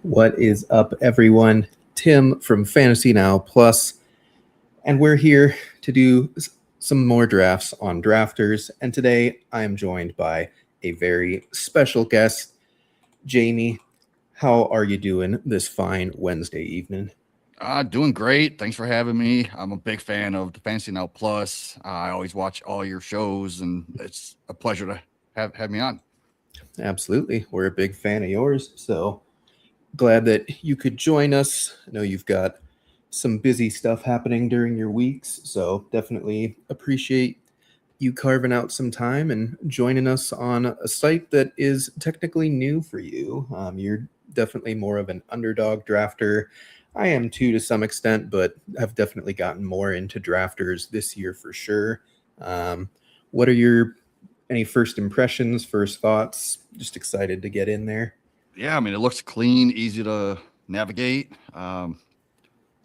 What is up, everyone? Tim from FantasyNow Plus, and we're here to do some more drafts on drafters. And today I am joined by a very special guest, Jamie. How are you doing this fine Wednesday evening? Doing great. Thanks for having me. I'm a big fan of the Fantasy Now Plus. I always watch all your shows, and it's a pleasure to have me on. Absolutely. We're a big fan of yours. So glad that you could join us. I know you've got some busy stuff happening during your weeks. So definitely appreciate you carving out some time and joining us on a site that is technically new for you. You're definitely more of an underdog drafter. I am too to some extent, but I've definitely gotten more into drafters this year for sure. What are your any first impressions, first thoughts? Just excited to get in there. Yeah, I mean, it looks clean, easy to navigate. So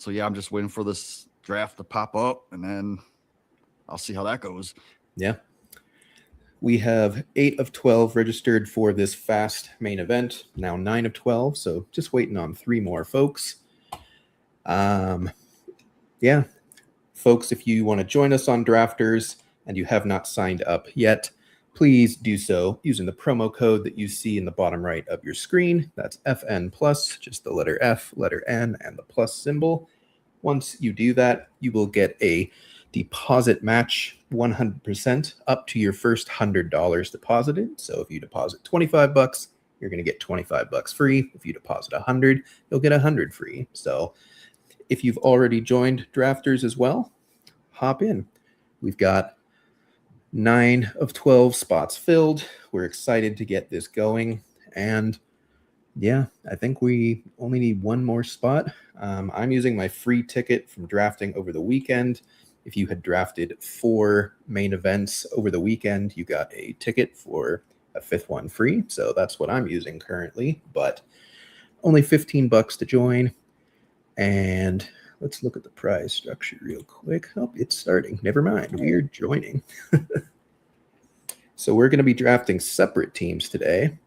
yeah, I'm just waiting for this draft to pop up, and then I'll see how that goes. Yeah. We have 8 of 12 registered for this fast main event. Now 9 of 12, so just waiting on 3 more folks. Yeah, folks, if you want to join us on Drafters and you have not signed up yet, please do so using the promo code that you see in the bottom right of your screen. That's FN plus, just the letter F, letter N, and the plus symbol. Once you do that, you will get a deposit match 100% up to your first $100 deposited. So if you deposit 25 bucks, you're going to get 25 bucks free. If you deposit 100, you'll get 100 free. So if you've already joined Drafters as well, hop in. We've got 9 of 12 spots filled. We're excited to get this going. And yeah, I think we only need one more spot. I'm using my free ticket from drafting over the weekend. If you had drafted 4 main events over the weekend, you got a ticket for a 5th one free. So that's what I'm using currently, but only 15 bucks to join. And let's look at the prize structure real quick. Oh, it's starting. Never mind. We're joining. So we're going to be drafting separate teams today.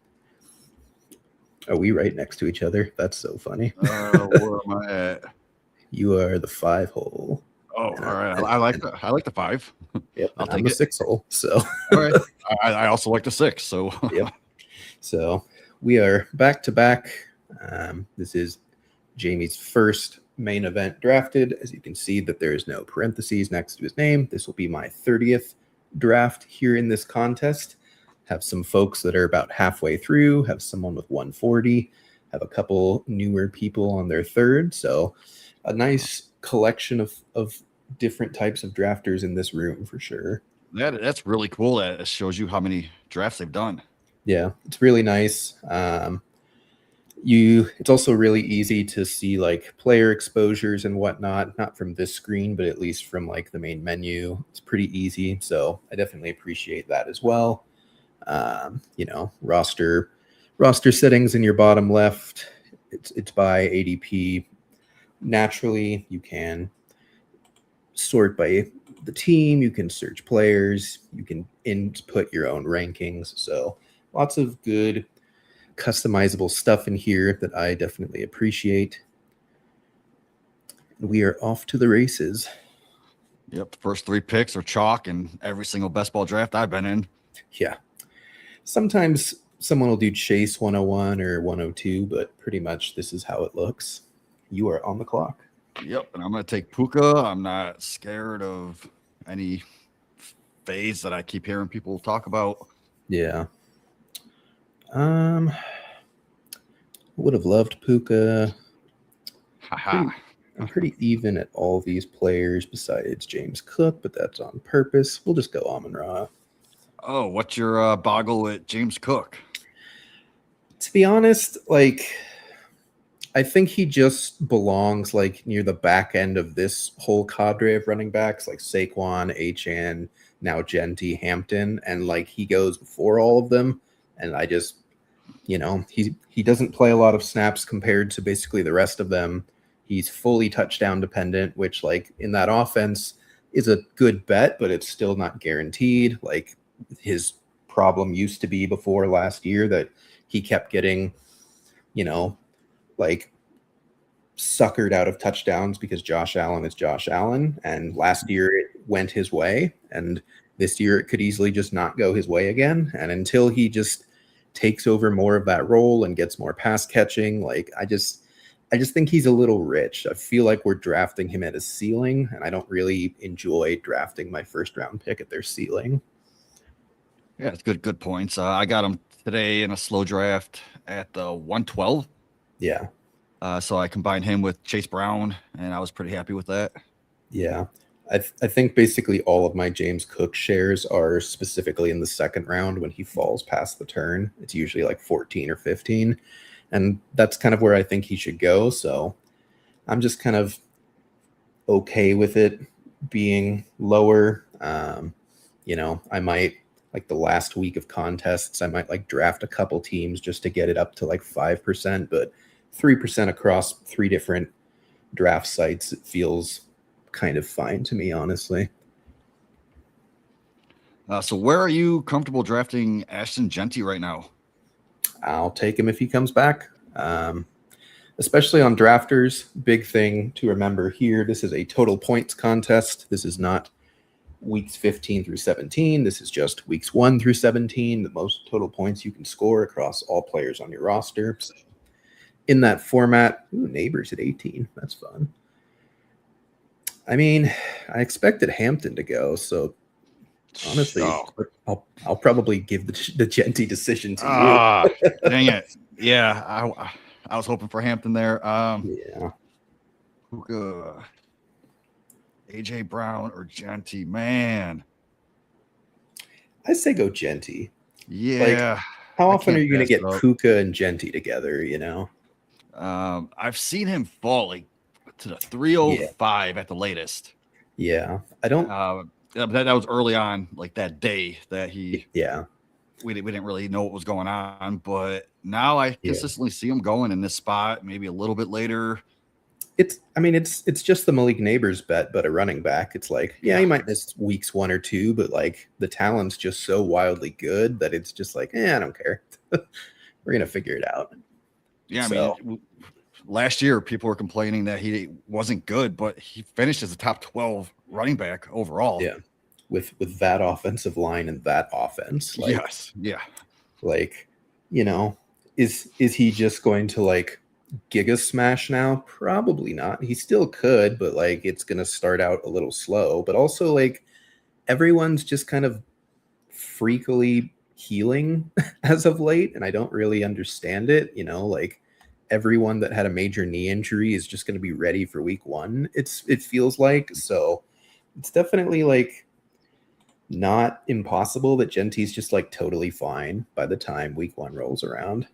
Are we right next to each other? That's so funny. Where am I at? You are the 5 hole. Oh, all right. I like the 5. Yep, I'll I'm take the it. 6 hole. So All right. I also like the 6. So yep. So we are back to back. This is Jamie's first main event drafted. As you can see that there is no parentheses next to his name. This will be my 30th draft here in this contest. Have some folks that are about halfway through, have someone with 140, have a couple newer people on their 3rd. So a nice collection of different types of drafters in this room for sure. that's really cool. That shows you how many drafts they've done. Yeah, it's really nice. It's also really easy to see like player exposures and whatnot, not from this screen, but at least from like the main menu. It's pretty easy. So I definitely appreciate that as well. Roster settings in your bottom left. It's by ADP. Naturally, you can sort by the team. You can search players. You can input your own rankings. So lots of good customizable stuff in here that I definitely appreciate. We are off to the races. Yep, the first 3 picks are chalk in every single best ball draft I've been in. Yeah. Sometimes someone will do Chase 101 or 102, but pretty much this is how it looks. You are on the clock. Yep, and I'm going to take Puka. I'm not scared of any phase that I keep hearing people talk about. Yeah. Would have loved Puka. I'm pretty even at all these players besides James Cook, but that's on purpose. We'll just go Amon-Ra. Oh, what's your boggle at James Cook? To be honest, like, I think he just belongs like near the back end of this whole cadre of running backs, like Saquon, Achane, now Genty, Hampton, and like he goes before all of them. And I just, he doesn't play a lot of snaps compared to basically the rest of them. He's fully touchdown dependent, which like in that offense is a good bet, but it's still not guaranteed. Like his problem used to be before last year that he kept getting, like suckered out of touchdowns because Josh Allen is Josh Allen, and last year it went his way, and this year it could easily just not go his way again. And until he just takes over more of that role and gets more pass catching, like I just think he's a little rich. I feel like we're drafting him at his ceiling, and I don't really enjoy drafting my first round pick at their ceiling. Yeah, it's good points. I got him today in a slow draft at the 112. Yeah. So I combined him with Chase Brown, and I was pretty happy with that. Yeah. I think basically all of my James Cook shares are specifically in the second round when he falls past the turn. It's usually like 14 or 15. And that's kind of where I think he should go. So I'm just kind of okay with it being lower. I might, like the last week of contests, I might like draft a couple teams just to get it up to like 5%, but 3% across 3 different draft sites, it feels kind of fine to me, honestly. So where are you comfortable drafting Ashton Genty right now? I'll take him if he comes back. Especially on drafters, big thing to remember here. This is a total points contest. This is not weeks 15 through 17. This is just weeks 1 through 17, the most total points you can score across all players on your roster. So in that format, Neighbors at 18. That's fun. I mean, I expected Hampton to go, so honestly, I'll probably give the Genty decision to you. Dang it. Yeah, I was hoping for Hampton there. Yeah. AJ Brown or Genty, man. I say go Genty. Yeah. Like, how often are you going to get Puka and Genty together, I've seen him fall like to the 305 at the latest. Yeah. I don't. That was early on, like that day that he. Yeah. We didn't really know what was going on, but now I consistently see him going in this spot, maybe a little bit later. It's just the Malik Neighbors bet, but a running back. It's like, he might miss weeks 1 or 2, but like the talent's just so wildly good that it's just like, I don't care. We're gonna figure it out. Yeah, I mean, last year people were complaining that he wasn't good, but he finished as a top 12 running back overall. Yeah, with that offensive line and that offense. Like, yes, yeah. Like, is he just going to like giga smash now? Probably not. He still could, but like it's gonna start out a little slow. But also like everyone's just kind of freakily healing as of late, and I don't really understand it. Like everyone that had a major knee injury is just going to be ready for week 1. It feels like. So it's definitely like not impossible that Genty's just like totally fine by the time week 1 rolls around.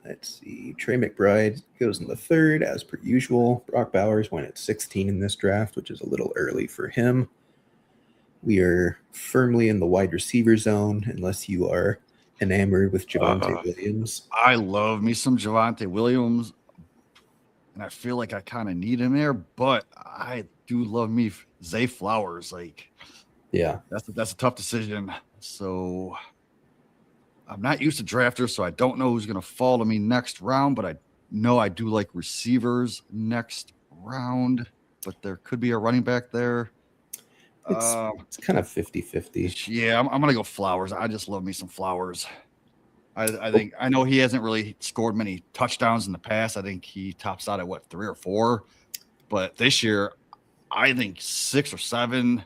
Let's see. Trey McBride goes in the 3rd as per usual. Brock Bowers went at 16 in this draft, which is a little early for him. We are firmly in the wide receiver zone unless you are enamored with Javonte Williams. I love me some Javonte Williams, and I feel like I kind of need him there, but I do love me Zay Flowers. Like, yeah, that's a tough decision. So I'm not used to drafters, so I don't know who's going to fall to me next round, but I know I do like receivers next round, but there could be a running back there. It's kind of 50-50. Yeah, I'm going to go Flowers. I just love me some Flowers. I know he hasn't really scored many touchdowns in the past. I think he tops out at 3 or 4, but this year I think 6 or 7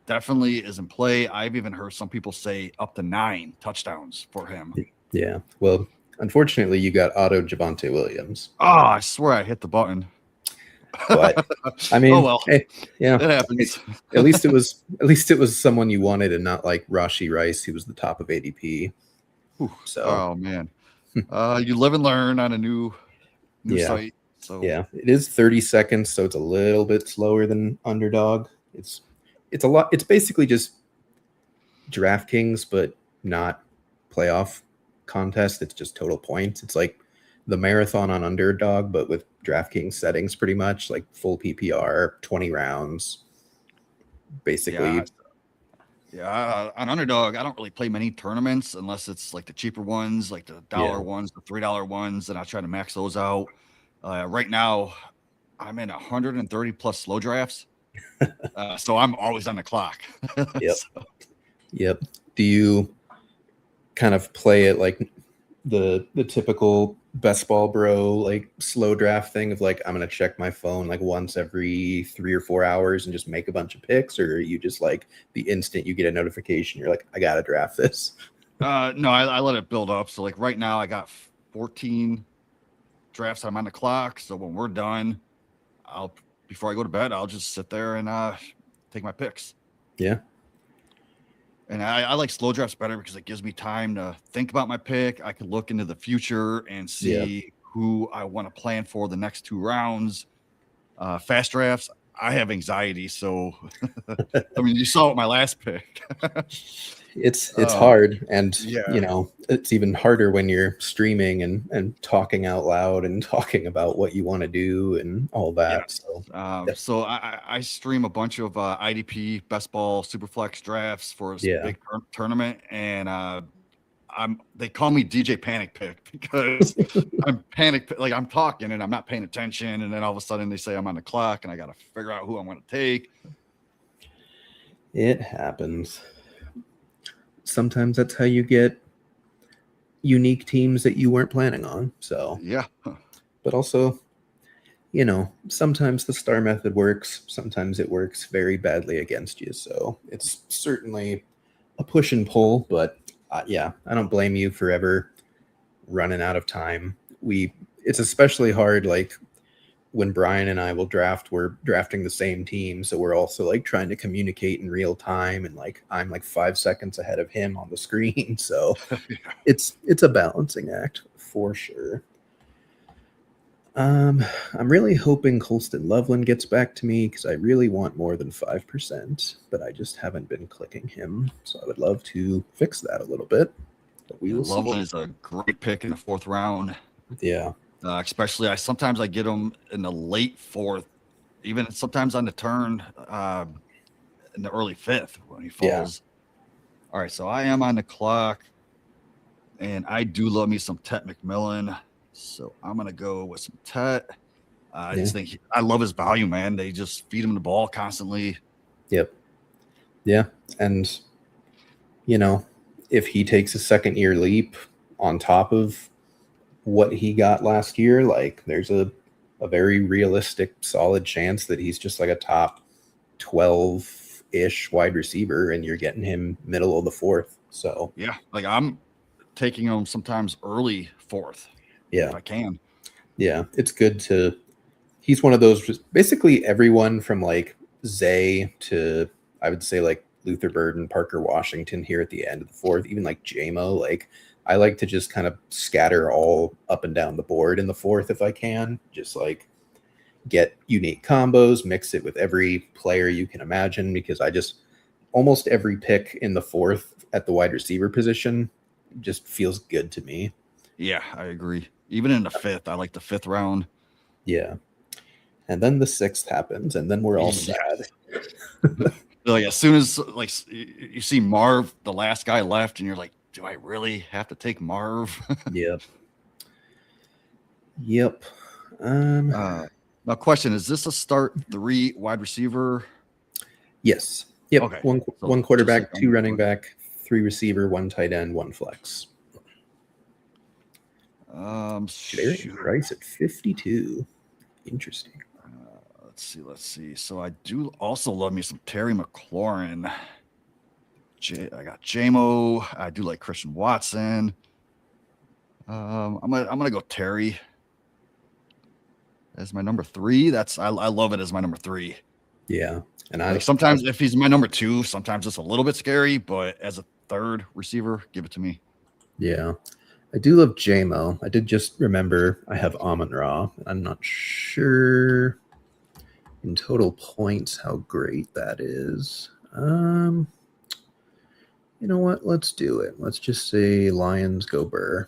definitely is in play. I've even heard some people say up to 9 touchdowns for him. Yeah. Well, unfortunately, you got auto Javonte Williams. Oh, I swear I hit the button. But I mean, it happens. At least it was someone you wanted, and not like Rashee Rice, who was the top of ADP. So, oh man, you live and learn on a new site. So yeah, it is 30 seconds, so it's a little bit slower than Underdog. It's a lot. It's basically just DraftKings, but not playoff contest. It's just total points. It's like the marathon on Underdog, but with DraftKings settings, pretty much like full PPR, 20 rounds, basically. Yeah, on Underdog, I don't really play many tournaments unless it's like the cheaper ones, like the dollar ones, the $3 ones, and I try to max those out. Right now, I'm in 130 plus slow drafts, so I'm always on the clock. Yep. Yep. Do you kind of play it like the typical best ball bro like slow draft thing of like I'm gonna check my phone like once every 3 or 4 hours and just make a bunch of picks, or are you just like the instant you get a notification you're like I gotta draft this? No, I let it build up. So like right now, I got 14 drafts. I'm on the clock. So when we're done, before I go to bed, I'll just sit there and take my picks. Yeah. And I like slow drafts better because it gives me time to think about my pick. I can look into the future and see who I want to plan for the next 2 rounds. Fast drafts, I have anxiety. So, I mean, you saw my last pick. It's hard, and yeah. it's even harder when you're streaming and talking out loud and talking about what you want to do and all that. Yeah. So I stream a bunch of IDP best ball superflex drafts for a big tournament, and they call me DJ Panic Pick because I'm like I'm talking and I'm not paying attention, and then all of a sudden they say I'm on the clock and I got to figure out who I'm going to take. It happens. Sometimes that's how you get unique teams that you weren't planning on. So yeah, but also, sometimes the star method works. Sometimes it works very badly against you. So it's certainly a push and pull. But I don't blame you for ever running out of time. It's especially hard, like when Brian and I will draft, we're drafting the same team. So we're also like trying to communicate in real time. And like, I'm like 5 seconds ahead of him on the screen. So it's a balancing act for sure. I'm really hoping Holstad Loveland gets back to me because I really want more than 5%, but I just haven't been clicking him. So I would love to fix that a little bit. But we will see. Loveland is a great pick in the 4th round. Yeah. Especially sometimes I get them in the late 4th, even sometimes on the turn in the early 5th when he falls. Yeah. All right, so I am on the clock, and I do love me some Tet McMillan, so I'm gonna go with some Tet. I just think I love his value, man. They just feed him the ball constantly. Yep. Yeah, and if he takes a second-year leap on top of what he got last year, like there's a very realistic, solid chance that he's just like a top 12-ish wide receiver, and you're getting him middle of the 4th. So yeah, like I'm taking him sometimes early 4th. Yeah, if I can. Yeah, it's good to. He's one of those. Basically, everyone from like Zay to I would say like Luther Burden, Parker Washington here at the end of the 4th, even like JMO, like. I like to just kind of scatter all up and down the board in the 4th if I can. Just like get unique combos, mix it with every player you can imagine, because almost every pick in the 4th at the wide receiver position just feels good to me. Yeah, I agree. Even in the 5th, I like the 5th round. Yeah. And then the 6th happens, and then we're all sad. Like as soon as like you see Marv, the last guy left, and you're like, do I really have to take Marv? Yep. Now, question: is this a start 3 wide receiver? Yes. Yep. Okay. One quarterback, 2 running back, 3 receiver, 1 tight end, 1 flex. Price at 52. Interesting. Let's see. So I do also love me some Terry McLaurin. I got JMO. I do like Christian Watson. I'm gonna go Terry as my number 3. I love it as my number 3. Yeah, and like sometimes if he's my number 2, sometimes it's a little bit scary, but as a 3rd receiver, give it to me. Yeah, I do love JMO. I did just remember I have Amon-Ra. I'm not sure in total points how great that is. You know what? Let's do it. Let's just say Lions go Burr.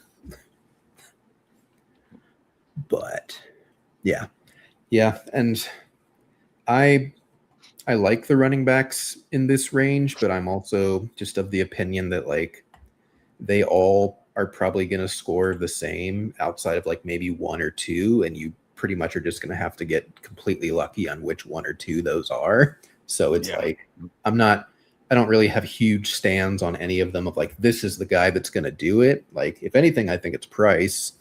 But yeah, and I I like the running backs in this range, but I'm also just of the opinion that like they all are probably going to score the same outside of like maybe one or two, and you pretty much are just going to have to get completely lucky on which one or two those are. So it's like I don't really have huge stands on any of them of like this is the guy that's going to do it. Like if anything, I think it's Price,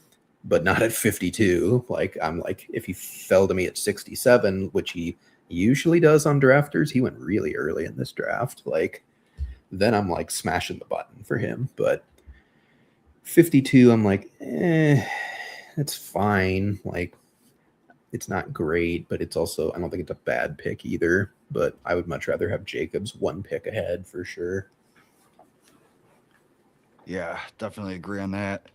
but not at 52. Like I'm like if he fell to me at 67, which he usually does on drafters, he went really early in this draft. Like then I'm like smashing the button for him, but 52, I'm like, it's fine. Like, it's not great, but it's also, I don't think it's a bad pick either. But I would much rather have Jacobs one pick ahead for sure. Yeah, definitely agree on that.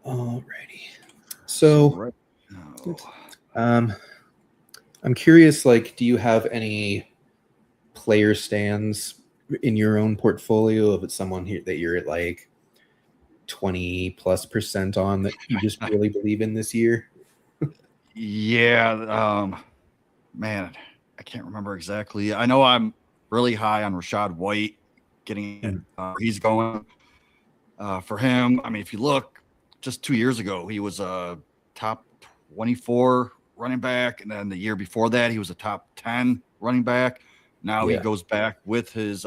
Alrighty. So, right I'm curious, like, do you have any player stands in your own portfolio of someone here that you're at like 20+% on that you just really believe in this year? Yeah, man, I can't remember exactly. I know I'm really high on Rachaad White, getting it. He's going for him. I mean, if you look, just 2 years ago, he was a top 24 running back, and then the year before that, he was a top 10 running back. Now he goes back with his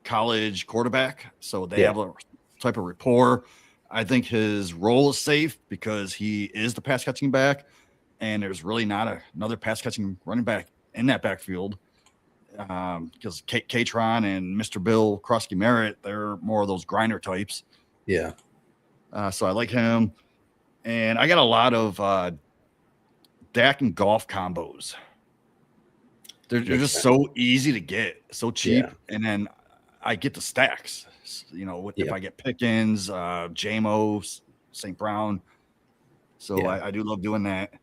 college quarterback, so they have a type of rapport. I think his role is safe because he is the pass catching back, and there's really not another pass catching running back in that backfield because Katron and Mr. Bill Krosky Merritt, they're more of those grinder types. Yeah. So I like him, and I got a lot of Dak and Golf combos. They're just so easy to get, so cheap, and then I get the stacks. You know, if I get Pickens, JMO, St. Brown. So I do love doing that.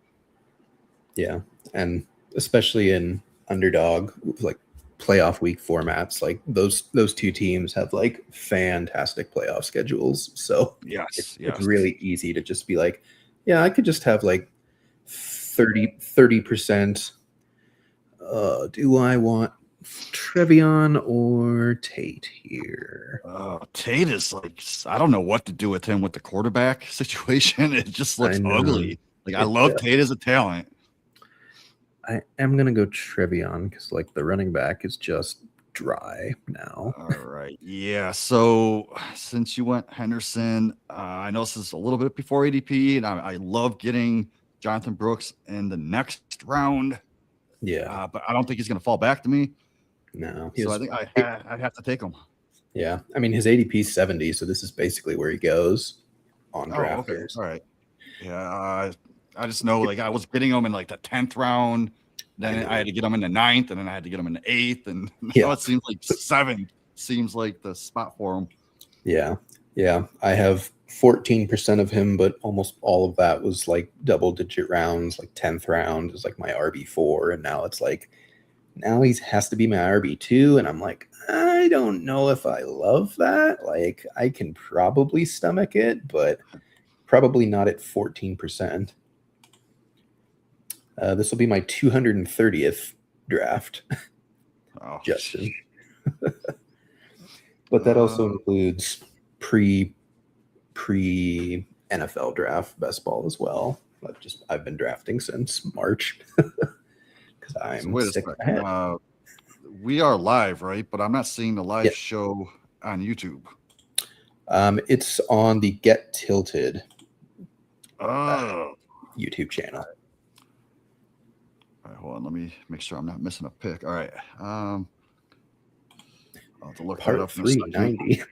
Yeah, and especially in underdog, like playoff week formats, like those two teams have like fantastic playoff schedules. So it's really easy to just be like, yeah, I could just have like 30%. Do I want Trevion or Tate here? Tate is like, I don't know what to do with him with the quarterback situation. It just looks ugly. Like I love Tate as a talent. I am gonna go Trevion because like the running back is just dry now. All right. Yeah. So since you went Henderson, I know this is a little bit before ADP, and I love getting Jonathan Brooks in the next round. Yeah. But I don't think he's going to fall back to me. No. So I think I have to take him. Yeah. I mean, his ADP is 70, so this is basically where he goes on drafters. Okay. All right. Yeah. I just know like I was getting him in like the 10th round. Then I had to get him in the 9th, and then I had to get him in the 8th. And now it seems like 7th seems like the spot for him. Yeah. Yeah. I have 14% of him, but almost all of that was like double-digit rounds, like 10th round is like my RB4. And now it's like, now he has to be my RB2. And I'm like, I don't know if I love that. Like, I can probably stomach it, but probably not at 14%. This will be my 230th draft, Justin. But that also includes pre NFL draft best ball as well. I've been drafting since March because I'm sick ahead. We are live, right? But I'm not seeing the live show on YouTube. It's on the Get Tilted YouTube channel. All right, hold on. Let me make sure I'm not missing a pick. All right. I'll have to look Part that up. 390.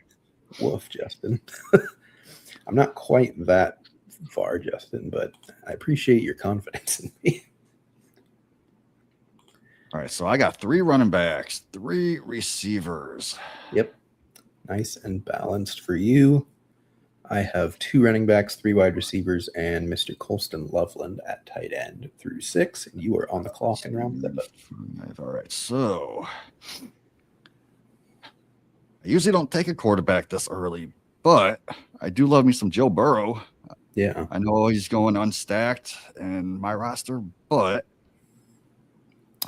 Woof, Justin. I'm not quite that far, Justin, but I appreciate your confidence in me. All right, so I got 3 running backs, 3 receivers. Yep. Nice and balanced for you. I have 2 running backs, 3 wide receivers, and Mr. Colston Loveland at tight end through 6. And you are on the clock in round 7. All right, so I usually don't take a quarterback this early, but I do love me some Joe Burrow. Yeah. I know he's going unstacked in my roster, but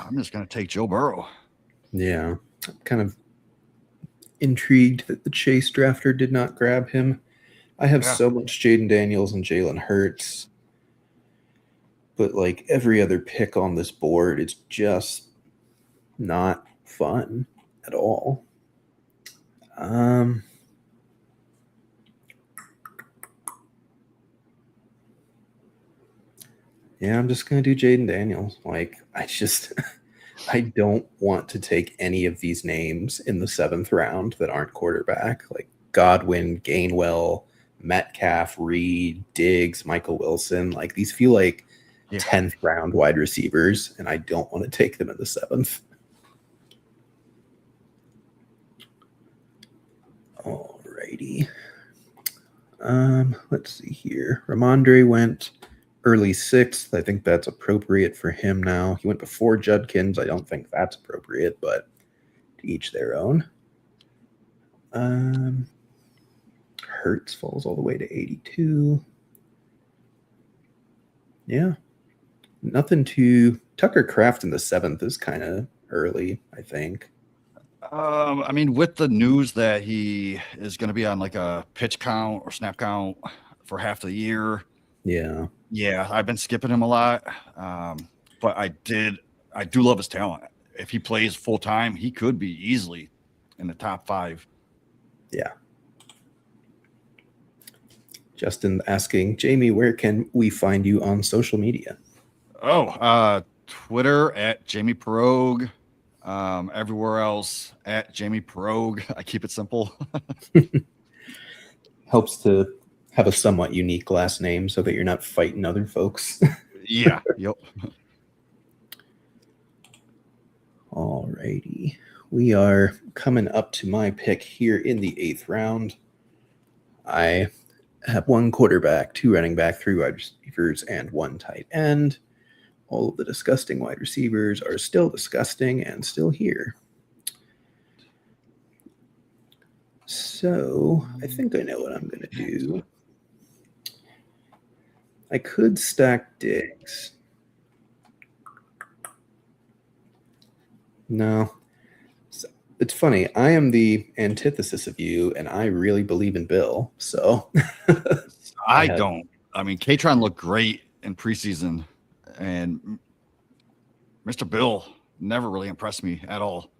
I'm just going to take Joe Burrow. Yeah, I'm kind of intrigued that the Chase drafter did not grab him. I have so much Jaden Daniels and Jalen Hurts, but like every other pick on this board, it's just not fun at all. Yeah, I'm just gonna do Jaden Daniels. Like, I don't want to take any of these names in the 7th round that aren't quarterback. Like Godwin, Gainwell, Metcalf, Reed, Diggs, Michael Wilson. Like these feel like 10th round wide receivers, and I don't want to take them in the 7th. Alrighty. Let's see here. Ramondre went early 6th. I think that's appropriate for him now. He went before Judkins. I don't think that's appropriate, but to each their own. Hurts falls all the way to 82. Yeah. Nothing to Tucker Kraft in the 7th is kind of early, I think. I mean, with the news that he is going to be on like a pitch count or snap count for half the year. Yeah. Yeah, I've been skipping him a lot. But I do love his talent. If he plays full time, he could be easily in the top 5. Yeah. Justin asking, Jamie, where can we find you on social media? Twitter at Jamie Perog. Everywhere else at Jamie Perog. I keep it simple. Helps to have a somewhat unique last name so that you're not fighting other folks. Yeah. Yep. Alrighty. We are coming up to my pick here in the 8th round. I have 1 quarterback, 2 running back, 3 wide receivers, and 1 tight end. All of the disgusting wide receivers are still disgusting and still here. So I think I know what I'm going to do. I could stack Diggs. No. It's funny. I am the antithesis of you, and I really believe in Bill. So I don't. I mean, K-Tron looked great in preseason, and Mr. Bill never really impressed me at all.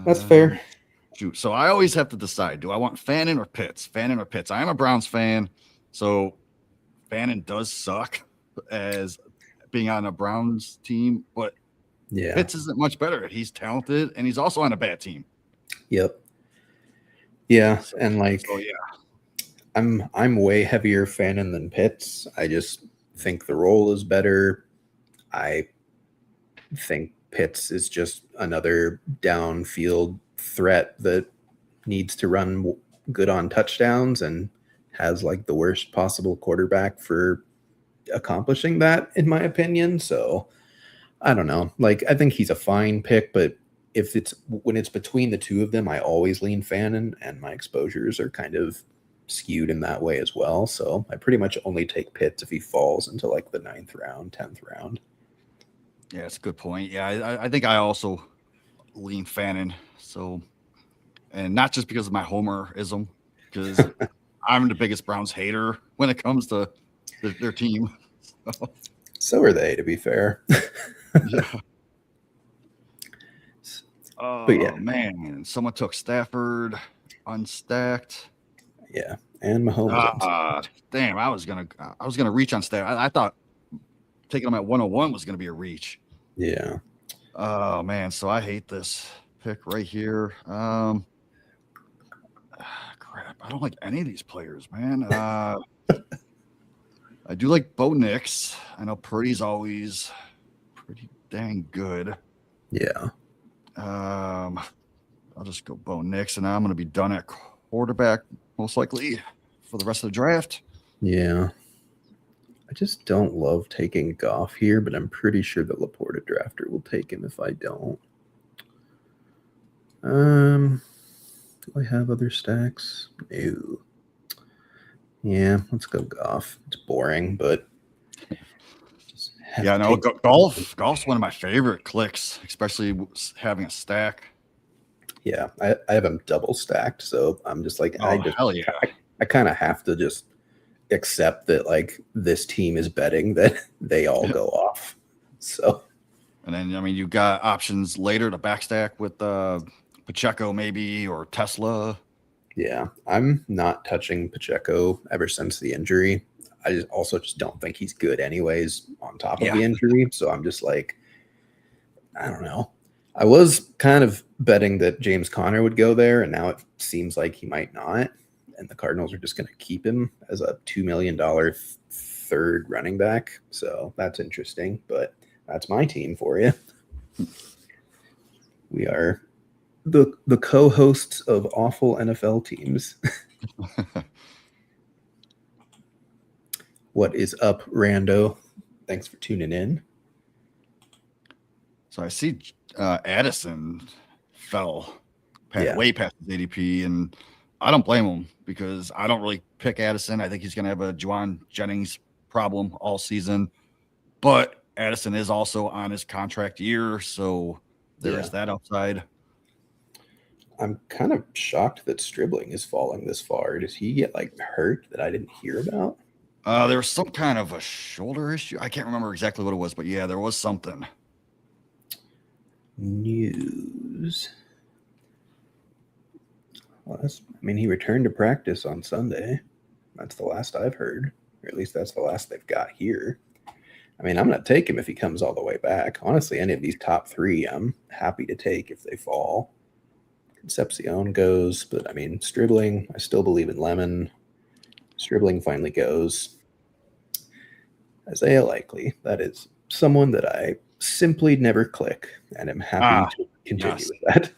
That's fair. Shoot. So I always have to decide, do I want Fannin or Pitts? Fannin or Pitts? I am a Browns fan, so Fannin does suck as being on a Browns team, but yeah, Pitts isn't much better. He's talented, and he's also on a bad team. Yep. Yeah, and like, so, yeah. I'm way heavier Fannin than Pitts. I just think the role is better. I think Pitts is just another downfield threat that needs to run good on touchdowns and has like the worst possible quarterback for accomplishing that, in my opinion. So I don't know. Like, I think he's a fine pick, but when it's between the two of them, I always lean Fannin, and my exposures are kind of skewed in that way as well. So I pretty much only take Pitts if he falls into like the 9th round, 10th round. Yeah, that's a good point. Yeah, I think I also lean Fannin. So, and not just because of my homerism, because I'm the biggest Browns hater when it comes to their team. So are they, to be fair. Yeah. Oh, yeah. Man, someone took Stafford unstacked. Yeah, and Mahomes. Damn, I was gonna reach on Stafford. I thought taking him at 101 was gonna be a reach. Yeah. Oh man, so I hate this pick right here. Crap, I don't like any of these players, man. I do like Bo Nix. I know Purdy's always pretty dang good. Yeah. I'll just go Bo Nix, and I'm going to be done at quarterback most likely for the rest of the draft. Yeah. I just don't love taking Goff here, but I'm pretty sure the Laporta drafter will take him if I don't. Do I have other stacks? No. Yeah, let's go Goff. It's boring, but just Yeah, no, golf's one of my favorite clicks, especially having a stack. Yeah, I have them double stacked, so I'm just like, Hell yeah. I kind of have to just accept that like this team is betting that they all go off. So, and then I mean, you got options later to backstack with Pacheco maybe or Tesla. Yeah, I'm not touching Pacheco ever since the injury. I just don't think he's good anyways on top of the injury. So I'm just like, I don't know. I was kind of betting that James Conner would go there, and now it seems like he might not. And the Cardinals are just going to keep him as a $2 million third running back. So that's interesting, but that's my team for you. We are the co-hosts of awful NFL teams. What is up, Rando? Thanks for tuning in. So I see Addison fell way past his ADP, and I don't blame him because I don't really pick Addison. I think he's going to have a Juwan Jennings problem all season, but Addison is also on his contract year, so there is that upside. I'm kind of shocked that Stribling is falling this far. Does he get like hurt that I didn't hear about? There was some kind of a shoulder issue. I can't remember exactly what it was, but yeah, there was something. News. Well, he returned to practice on Sunday. That's the last I've heard, or at least that's the last they've got here. I mean, I'm going to take him if he comes all the way back. Honestly, any of these top three, I'm happy to take if they fall. Concepcion goes, but I mean, Stribling, I still believe in Lemon. Stribling finally goes. Isaiah Likely, that is someone that I simply never click, and I'm happy to continue with that.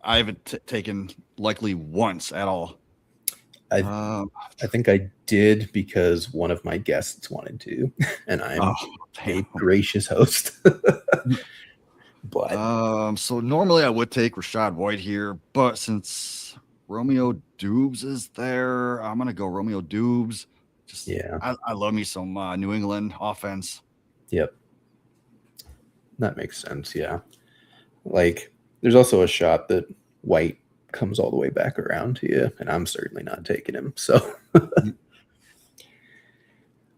I haven't taken Likely once at all. I think I did because one of my guests wanted to, and I'm a gracious host. But so normally I would take Rachaad White here, but since Romeo Doubs is there, I'm gonna go Romeo Doubs. I love me some New England offense. Yep, that makes sense. Yeah, like there's also a shot that White comes all the way back around to you, and I'm certainly not taking him. So,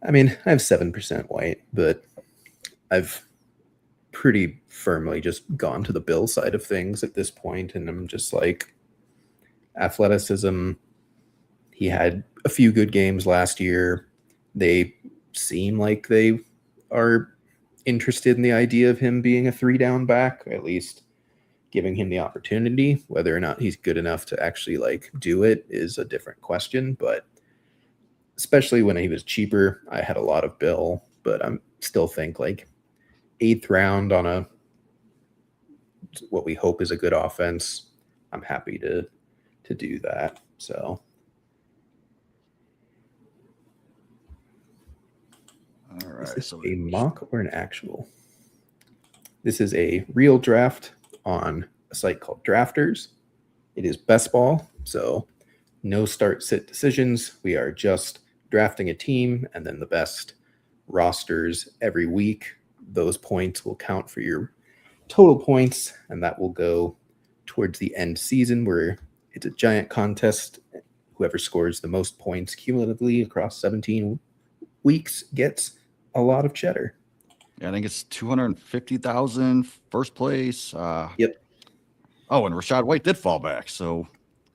I mean, I have 7% White, but I've pretty firmly just gone to the Bill side of things at this point, and I'm just like, athleticism. He had a few good games last year. They seem like they are interested in the idea of him being a 3-down back, at least giving him the opportunity. Whether or not he's good enough to actually like do it is a different question, but especially when he was cheaper, I had a lot of Bill, but I'm still think like 8th round on a what we hope is a good offense. I'm happy to do that. So all right. Is this a mock or an actual? This is a real draft on a site called Drafters. It is best ball, so no start-sit decisions. We are just drafting a team and then the best rosters every week. Those points will count for your total points, and that will go towards the end season where it's a giant contest. Whoever scores the most points cumulatively across 17 weeks gets a lot of cheddar. Yeah, I think it's 250,000 first place. Yep. Oh, and Rachaad White did fall back, so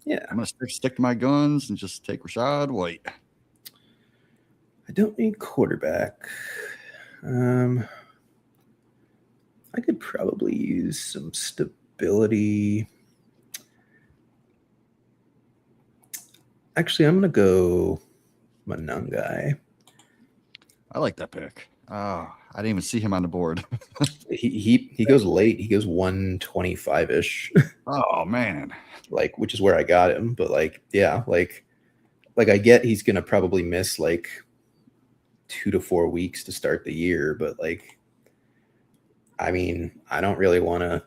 yeah, I'm gonna stick to my guns and just take Rachaad White. I don't need quarterback. I could probably use some stability. Actually, I'm going to go Manungai. I like that pick. I didn't even see him on the board. he goes late. He goes 125-ish. Oh, man. Like, which is where I got him. But, like, yeah, like I get he's going to probably miss, like, 2 to 4 weeks to start the year. But, like, I mean, I don't really want to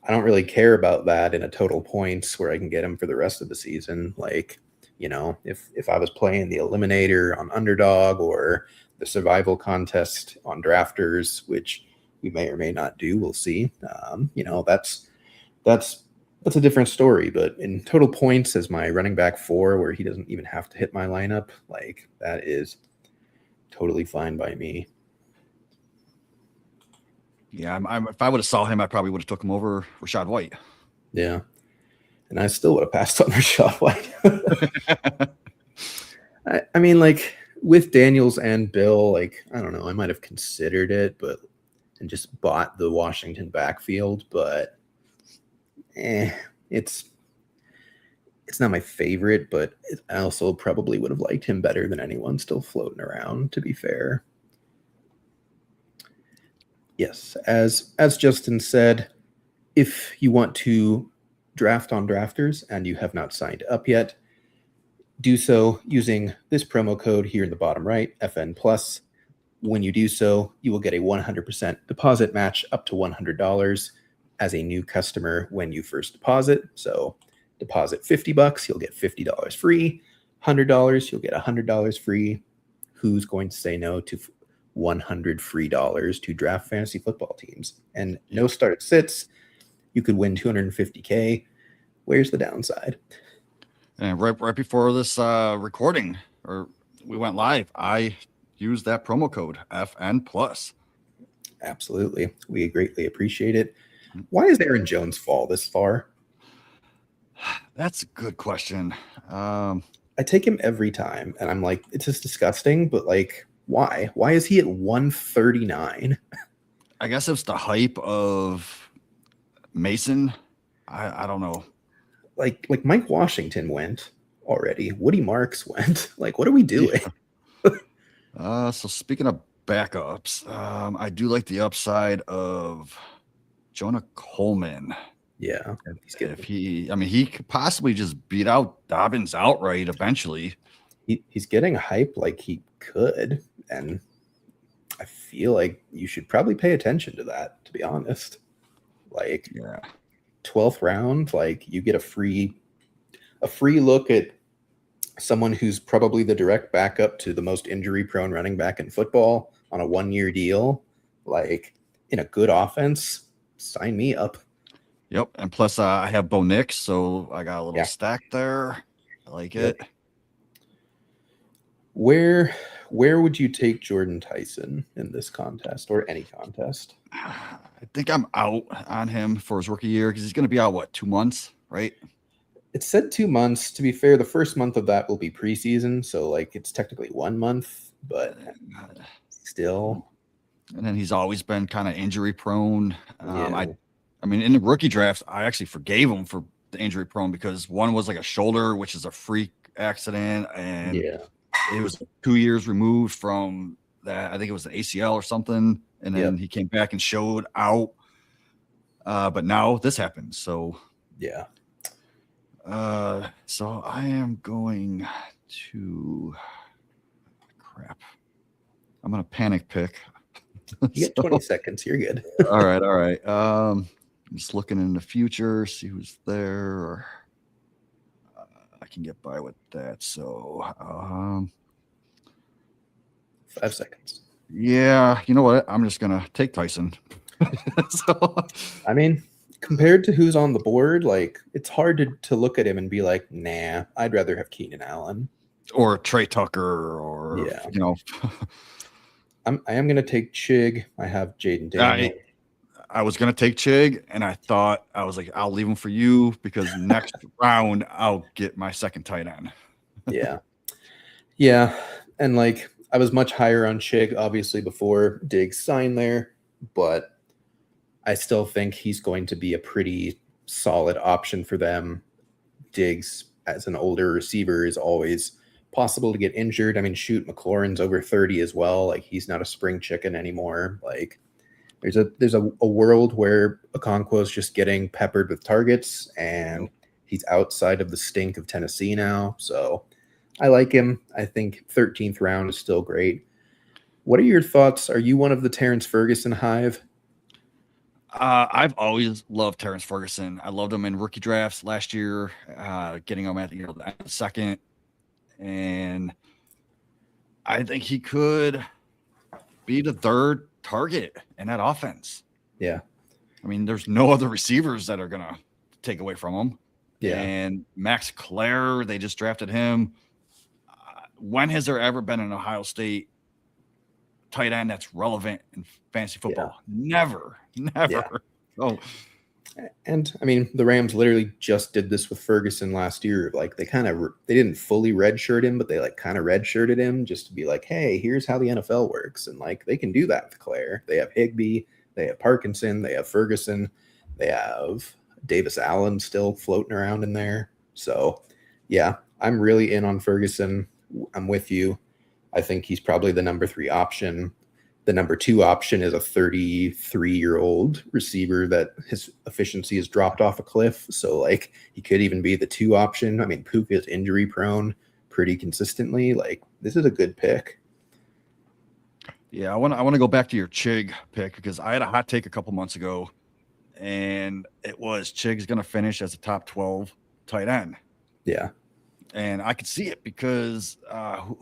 I don't really care about that in a total points where I can get him for the rest of the season. Like, you know, if I was playing the Eliminator on Underdog or the survival contest on drafters, which we may or may not do. We'll see. That's a different story. But in total points as my running back 4, where he doesn't even have to hit my lineup, like that is totally fine by me. Yeah, if I would have saw him, I probably would have took him over Rashad White. Yeah. And I still would have passed on Rashad White. I mean, like with Daniels and Bill, like, I don't know, I might have considered it, and just bought the Washington backfield, but it's not my favorite, but I also probably would have liked him better than anyone still floating around, to be fair. Yes, as Justin said, if you want to draft on drafters and you have not signed up yet, do so using this promo code here in the bottom right, FN Plus. When you do so, you will get a 100% deposit match up to $100 as a new customer when you first deposit. So deposit $50, you'll get $50 free. $100, you'll get $100 free. Who's going to say no to $100 free to draft fantasy football teams? And no start sits. You could win $250K. Where's the downside? And right before this recording, or we went live, I used that promo code FN Plus. Absolutely, we greatly appreciate it. Why is Aaron Jones fall this far? That's a good question. I take him every time, and I'm like, it's just disgusting. But like, why? Why is he at 139? I guess it's the hype of Mason. I don't know. Like Mike Washington went already. Woody Marks went. Like, what are we doing? So speaking of backups, I do like the upside of Jonah Coleman. Yeah, he could possibly just beat out Dobbins outright eventually. He's getting hype like he could, and I feel like you should probably pay attention to that, to be honest. Like, yeah, 12th round, like you get a free look at someone who's probably the direct backup to the most injury-prone running back in football on a 1-year deal, like in a good offense. Sign me up. Yep, and plus I have Bo Nix, so I got a little stack there. I like it. Where would you take Jordan Tyson in this contest or any contest? I think I'm out on him for his rookie year because he's going to be out, 2 months, right? It said 2 months. To be fair, the first month of that will be preseason, so like it's technically 1 month, but still. And then he's always been kind of injury prone. I mean, in the rookie drafts, I actually forgave him for the injury prone because one was like a shoulder, which is a freak accident, and it was 2 years removed from that. I think it was the ACL or something, and then he came back and showed out. But now this happened, so yeah. So I am going to I'm gonna panic pick. You get 20 seconds. You're good. All right. Just looking in the future, see who's there. I can get by with that. So 5 seconds. Yeah, you know what? I'm just gonna take Tyson. I mean, compared to who's on the board, like it's hard to look at him and be like, nah, I'd rather have Keenan Allen or Trey Tucker, or I am gonna take Chig. I have Jaden Daniels. I was going to take Chig, and I was like, I'll leave him for you because next round I'll get my second tight end. Yeah. And like I was much higher on Chig, obviously, before Diggs signed there, but I still think he's going to be a pretty solid option for them. Diggs, as an older receiver, is always possible to get injured. I mean, shoot, McLaurin's over 30 as well. Like, he's not a spring chicken anymore. Like, there's a world where Okonkwo's just getting peppered with targets, and he's outside of the stink of Tennessee now. So I like him. I think 13th round is still great. What are your thoughts? Are you one of the Terrence Ferguson hive? I've always loved Terrence Ferguson. I loved him in rookie drafts last year, getting him at the second. And I think he could be the third target in that offense. Yeah. I mean, there's no other receivers that are going to take away from him. Yeah. And Max Clare, they just drafted him. When has there ever been an Ohio State tight end that's relevant in fantasy football? Never. Yeah. Oh, and I mean, the Rams literally just did this with Ferguson last year. Like they didn't fully redshirt him, but they like kind of redshirted him just to be like, hey, here's how the NFL works. And like they can do that with Claire. They have Higbee, they have Parkinson, they have Ferguson, they have Davis Allen still floating around in there. So yeah, I'm really in on Ferguson. I'm with you. I think he's probably the number 3 option. The number 2 option is a 33-year-old receiver that his efficiency has dropped off a cliff. So like he could even be the 2 option. I mean, Puka is injury prone pretty consistently. Like this is a good pick. Yeah, I want to go back to your Chig pick because I had a hot take a couple months ago, and it was Chig's going to finish as a top 12 tight end. Yeah. And I could see it because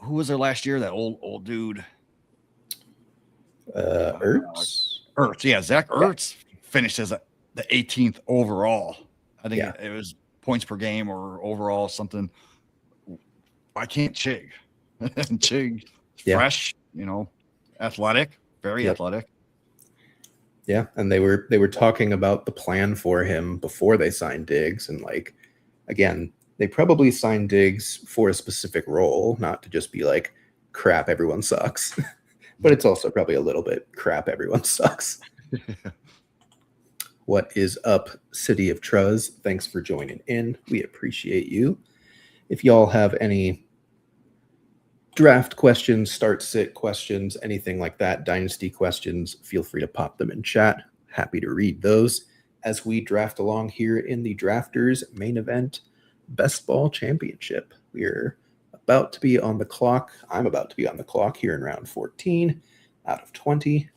who was there last year? That old dude. Ertz. Yeah, Zach Ertz finished as the 18th overall. I think it was points per game or overall something. I can't Chig. Chig, fresh, athletic, very athletic. Yeah, and they were talking about the plan for him before they signed Diggs, and like again, they probably signed Diggs for a specific role, not to just be like, crap, everyone sucks. But it's also probably a little bit crap, everyone sucks. What is up, City of Truz? Thanks for joining in. We appreciate you. If y'all have any draft questions, start sit questions, anything like that, dynasty questions, feel free to pop them in chat. Happy to read those as we draft along here in the Drafters main event Best Ball Championship. We're about to be on the clock. I'm about to be on the clock here in round 14 out of 20.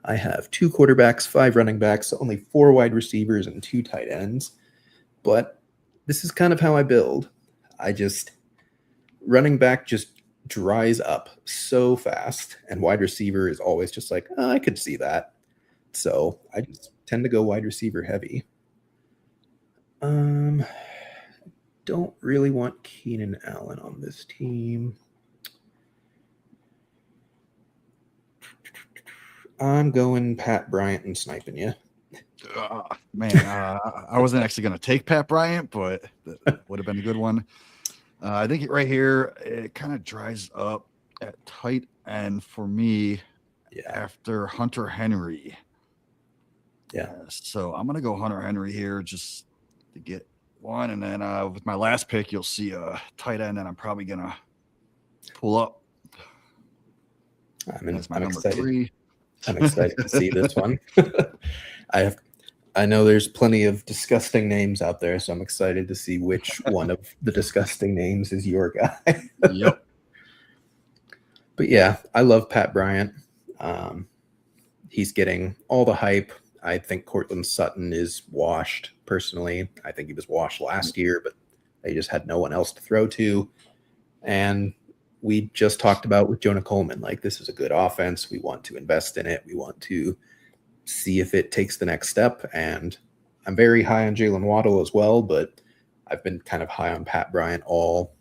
I have 2 quarterbacks, 5 running backs, only 4 wide receivers, and 2 tight ends. But this is kind of how I build. Running back just dries up so fast, and wide receiver is always just like, oh, I could see that. So I just tend to go wide receiver heavy. Don't really want Keenan Allen on this team. I'm going Pat Bryant and sniping you. I wasn't actually going to take Pat Bryant, but that would have been a good one. I think right here, it kind of dries up at tight end for me after Hunter Henry. Yeah. So I'm going to go Hunter Henry here just to get one. And then with my last pick, you'll see a tight end that I'm probably going to pull up. I'm number excited. 3. I'm excited to see this one. I know there's plenty of disgusting names out there, so I'm excited to see which one of the disgusting names is your guy. Yep. But yeah, I love Pat Bryant. He's getting all the hype. I think Cortland Sutton is washed, personally. I think he was washed last year, but they just had no one else to throw to. And we just talked about with Jonah Coleman, like, this is a good offense. We want to invest in it. We want to see if it takes the next step. And I'm very high on Jalen Waddle as well, but I've been kind of high on Pat Bryant all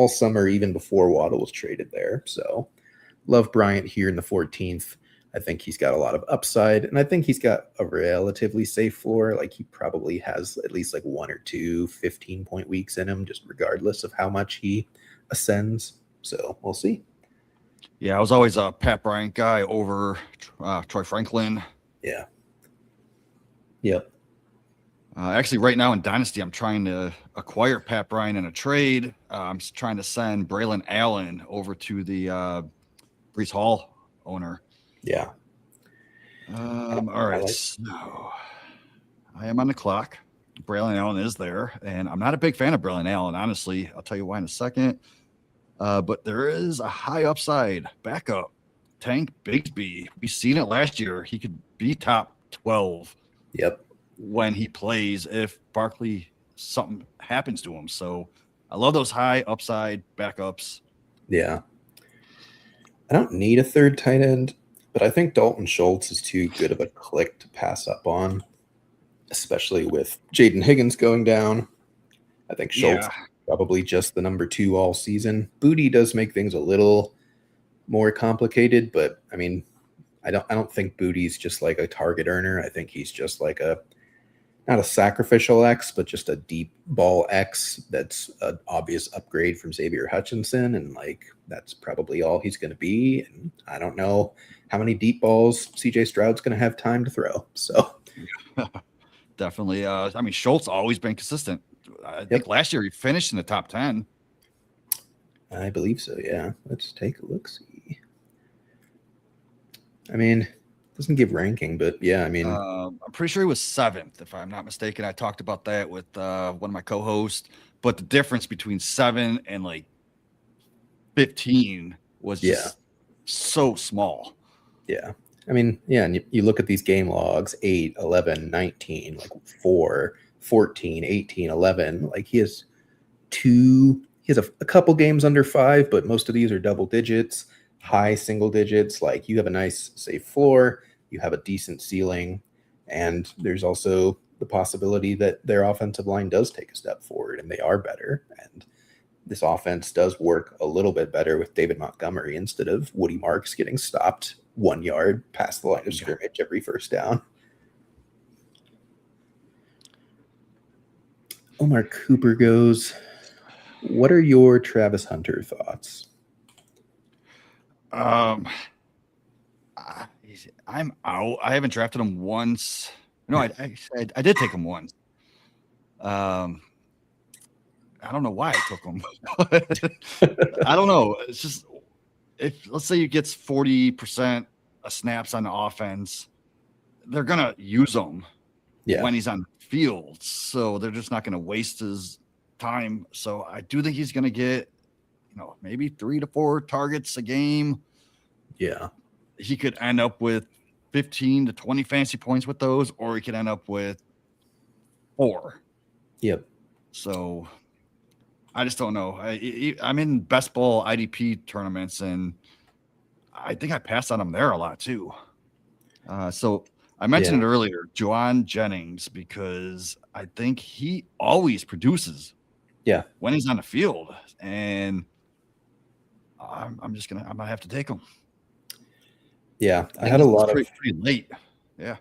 summer, even before Waddle was traded there. So love Bryant here in the 14th. I think he's got a lot of upside, and I think he's got a relatively safe floor. Like, he probably has at least like 1 or 2 15-point weeks in him, just regardless of how much he ascends. So we'll see. Yeah, I was always a Pat Bryant guy over Troy Franklin. Yeah. Yep. Actually, right now in Dynasty, I'm trying to acquire Pat Bryant in a trade. I'm trying to send Braylon Allen over to the Brees Hall owner. Yeah. All right. So I am on the clock. Braylon Allen is there, and I'm not a big fan of Braylon Allen, honestly. I'll tell you why in a second. But there is a high upside backup, Tank Bigsby. We've seen it last year. He could be top 12. Yep. When he plays, if Barkley something happens to him. So I love those high upside backups. Yeah. I don't need a third tight end. But I think Dalton Schultz is too good of a click to pass up on, especially with Jaden Higgins going down. I think Schultz probably just the number 2 all season. Booty does make things a little more complicated, but I mean, I don't think Booty's just like a target earner. I think he's just like not a sacrificial X, but just a deep ball X that's an obvious upgrade from Xavier Hutchinson, and like that's probably all he's going to be. And I don't know how many deep balls CJ Stroud's going to have time to throw. So definitely. I mean, Schultz always been consistent. I think last year he finished in the top 10. I believe so, yeah. Let's take a look-see. I mean, doesn't give ranking, but yeah, I mean, I'm pretty sure he was 7th, if I'm not mistaken. I talked about that with one of my co-hosts, but the difference between 7 and like 15 was just so small. Yeah. I mean, yeah, and you look at these game logs, 8, 11, 19, like 4, 14, 18, 11. Like he has a couple games under 5, but most of these are double digits, high single digits. Like you have a nice safe floor, you have a decent ceiling, and there's also the possibility that their offensive line does take a step forward and they are better. And this offense does work a little bit better with David Montgomery instead of Woody Marks getting stopped 1 yard past the line of scrimmage every first down. Omar Cooper goes, what are your Travis Hunter thoughts? I'm out. I haven't drafted him once. No, I did take him once. I don't know why I took him. I don't know. It's just if let's say he gets 40% of snaps on the offense, they're gonna use him when he's on the field. So they're just not gonna waste his time. So I do think he's gonna get, maybe 3 to 4 targets a game. Yeah. He could end up with 15 to 20 fantasy points with those, or he could end up with 4. Yep. So I just don't know. I'm in best ball IDP tournaments, and I think I passed on him there a lot too. So I mentioned it earlier, Juwan Jennings, because I think he always produces. Yeah. When he's on the field, and I'm gonna have to take him. Yeah, I had a lot of pretty late. Yeah.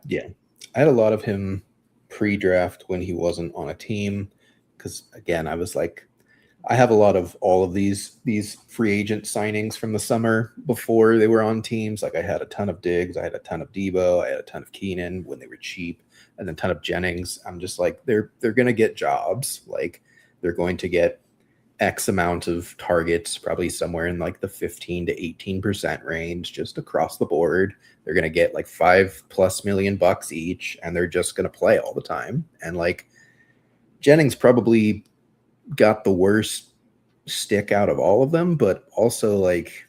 I had a lot of him pre-draft when he wasn't on a team, because again, I was like, I have a lot of all of these free agent signings from the summer before they were on teams. Like I had a ton of Diggs, I had a ton of Debo, I had a ton of Keenan when they were cheap, and then a ton of Jennings. I'm just like, they're gonna get jobs. Like they're going to get X amount of targets, probably somewhere in like the 15 to 18% range, just across the board. They're going to get like $5+ million each, and they're just going to play all the time. And like Jennings probably got the worst stick out of all of them, but also like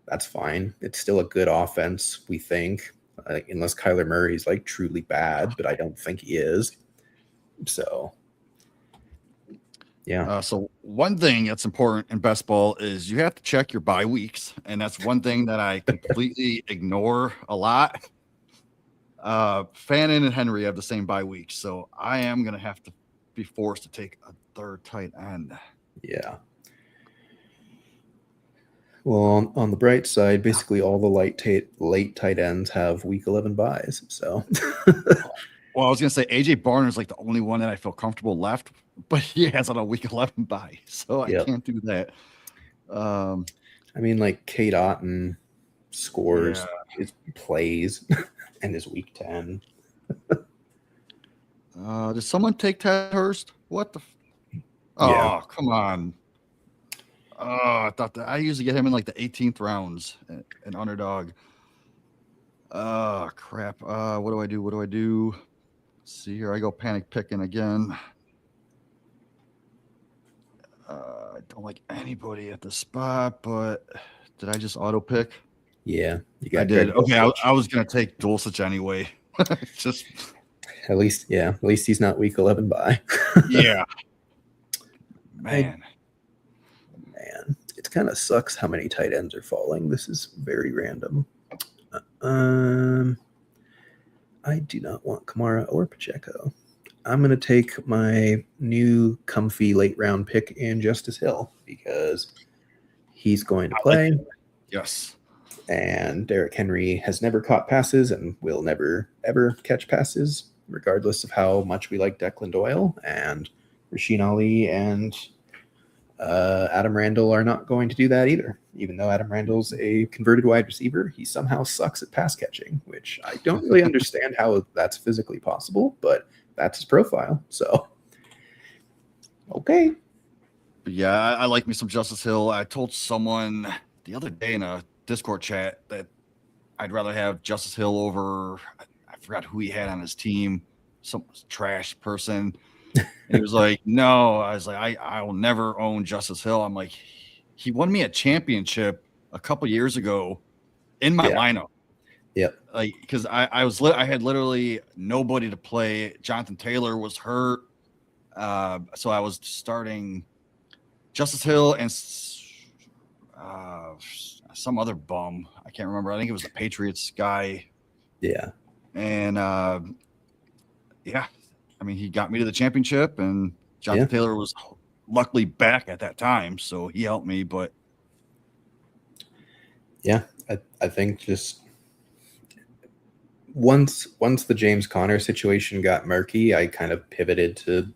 that's fine. It's still a good offense, we think, unless Kyler Murray's like truly bad, but I don't think he is. So yeah. So one thing that's important in best ball is you have to check your bye weeks, and that's one thing that I completely ignore a lot. Fannin and Henry have the same bye week, so I am gonna have to be forced to take a third tight end. Yeah. Well, on the bright side, basically all the late tight ends have week 11 buys. So. Well, I was gonna say AJ Barner is like the only one that I feel comfortable left, but he has on a week 11 bye, so I can't do that. I mean, like Kate Otten scores, plays, and is week 10. Did someone take Ted Hurst? What the? Oh, come on. Oh, I thought that I usually get him in like the 18th rounds in underdog. Oh, crap. What do I do? Let's see here. I go panic picking again. I don't like anybody at the spot, but did I just auto pick? Yeah, I did. Okay, I was gonna take Dulcich anyway. Just at least he's not week 11 bye. Yeah. Man, it kind of sucks how many tight ends are falling. This is very random. I do not want Kamara or Pacheco. I'm going to take my new comfy late round pick in Justice Hill because he's going to play. Yes. And Derrick Henry has never caught passes and will never, ever catch passes, regardless of how much we like Declan Doyle. And Rasheen Ali and Adam Randall are not going to do that either. Even though Adam Randall's a converted wide receiver, he somehow sucks at pass catching, which I don't really understand how that's physically possible, but that's his profile. So, okay. But yeah, I like me some Justice Hill. I told someone the other day in a Discord chat that I'd rather have Justice Hill over, I forgot who he had on his team, some trash person. And he was like, no. I was like, I will never own Justice Hill. I'm like, he won me a championship a couple years ago in my lineup. Yep. Like, because I had literally nobody to play. Jonathan Taylor was hurt. So I was starting Justice Hill and some other bum. I can't remember. I think it was the Patriots guy. Yeah. And yeah, I mean, he got me to the championship, and Jonathan Taylor was luckily back at that time, so he helped me. But yeah, I think just once the James Conner situation got murky, I kind of pivoted to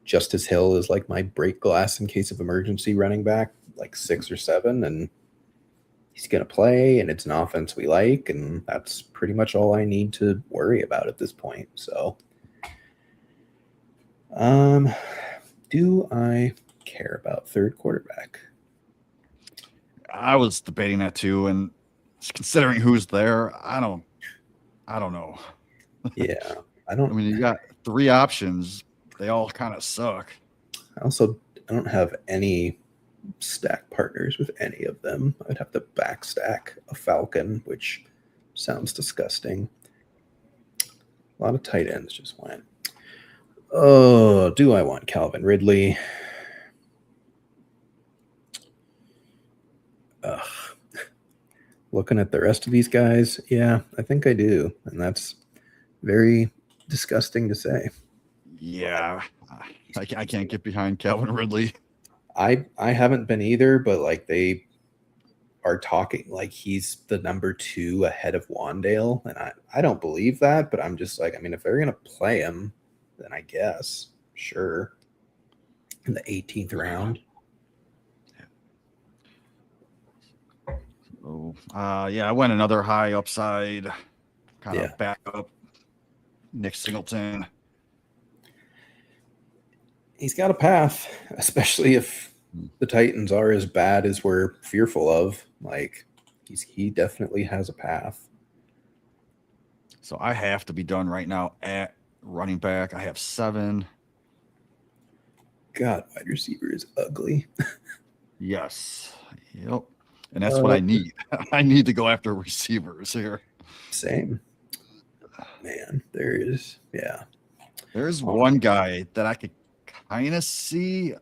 Justice Hill as like my break glass in case of emergency running back, like 6 or 7, and he's going to play, and it's an offense we like, and that's pretty much all I need to worry about at this point. So, do I care about third quarterback? I was debating that too, and considering who's there, I don't know. Yeah, I don't. I mean, you got 3 options. They all kind of suck. I don't have any stack partners with any of them. I'd have to back stack a Falcon, which sounds disgusting. A lot of tight ends just went. Oh, do I want Calvin Ridley? Ugh. Looking at the rest of these guys, yeah, I think I do. And that's very disgusting to say. Yeah, I can't get behind Calvin Ridley. I haven't been either, but like they are talking like he's the number 2 ahead of Wandale. And I don't believe that, but I'm just like, I mean, if they're going to play him, then I guess, sure. In the 18th round. Oh, yeah, I went another high upside, kind of back up. Nick Singleton. He's got a path, especially if the Titans are as bad as we're fearful of. Like, he definitely has a path. So I have to be done right now at running back. I have 7. God, wide receiver is ugly. Yes. Yep. And that's what I need. I need to go after receivers here. Same. Man, there's one guy that I could kind of see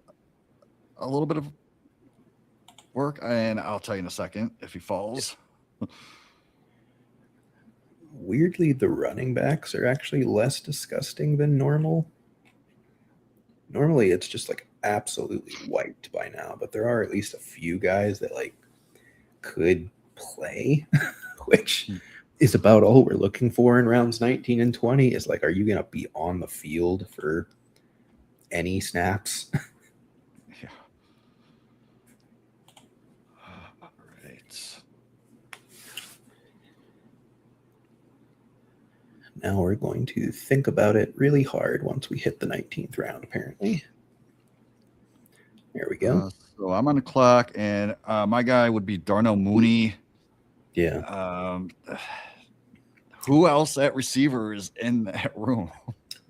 a little bit of work, and I'll tell you in a second if he falls. Weirdly, the running backs are actually less disgusting than normal. Normally, it's just like absolutely wiped by now, but there are at least a few guys that like could play, which is about all we're looking for in rounds 19 and 20 is like, are you going to be on the field for any snaps? Yeah. All right. Now we're going to think about it really hard once we hit the 19th round, apparently. There we go. So I'm on the clock, and my guy would be Darnell Mooney. Yeah. Who else at receiver is in that room?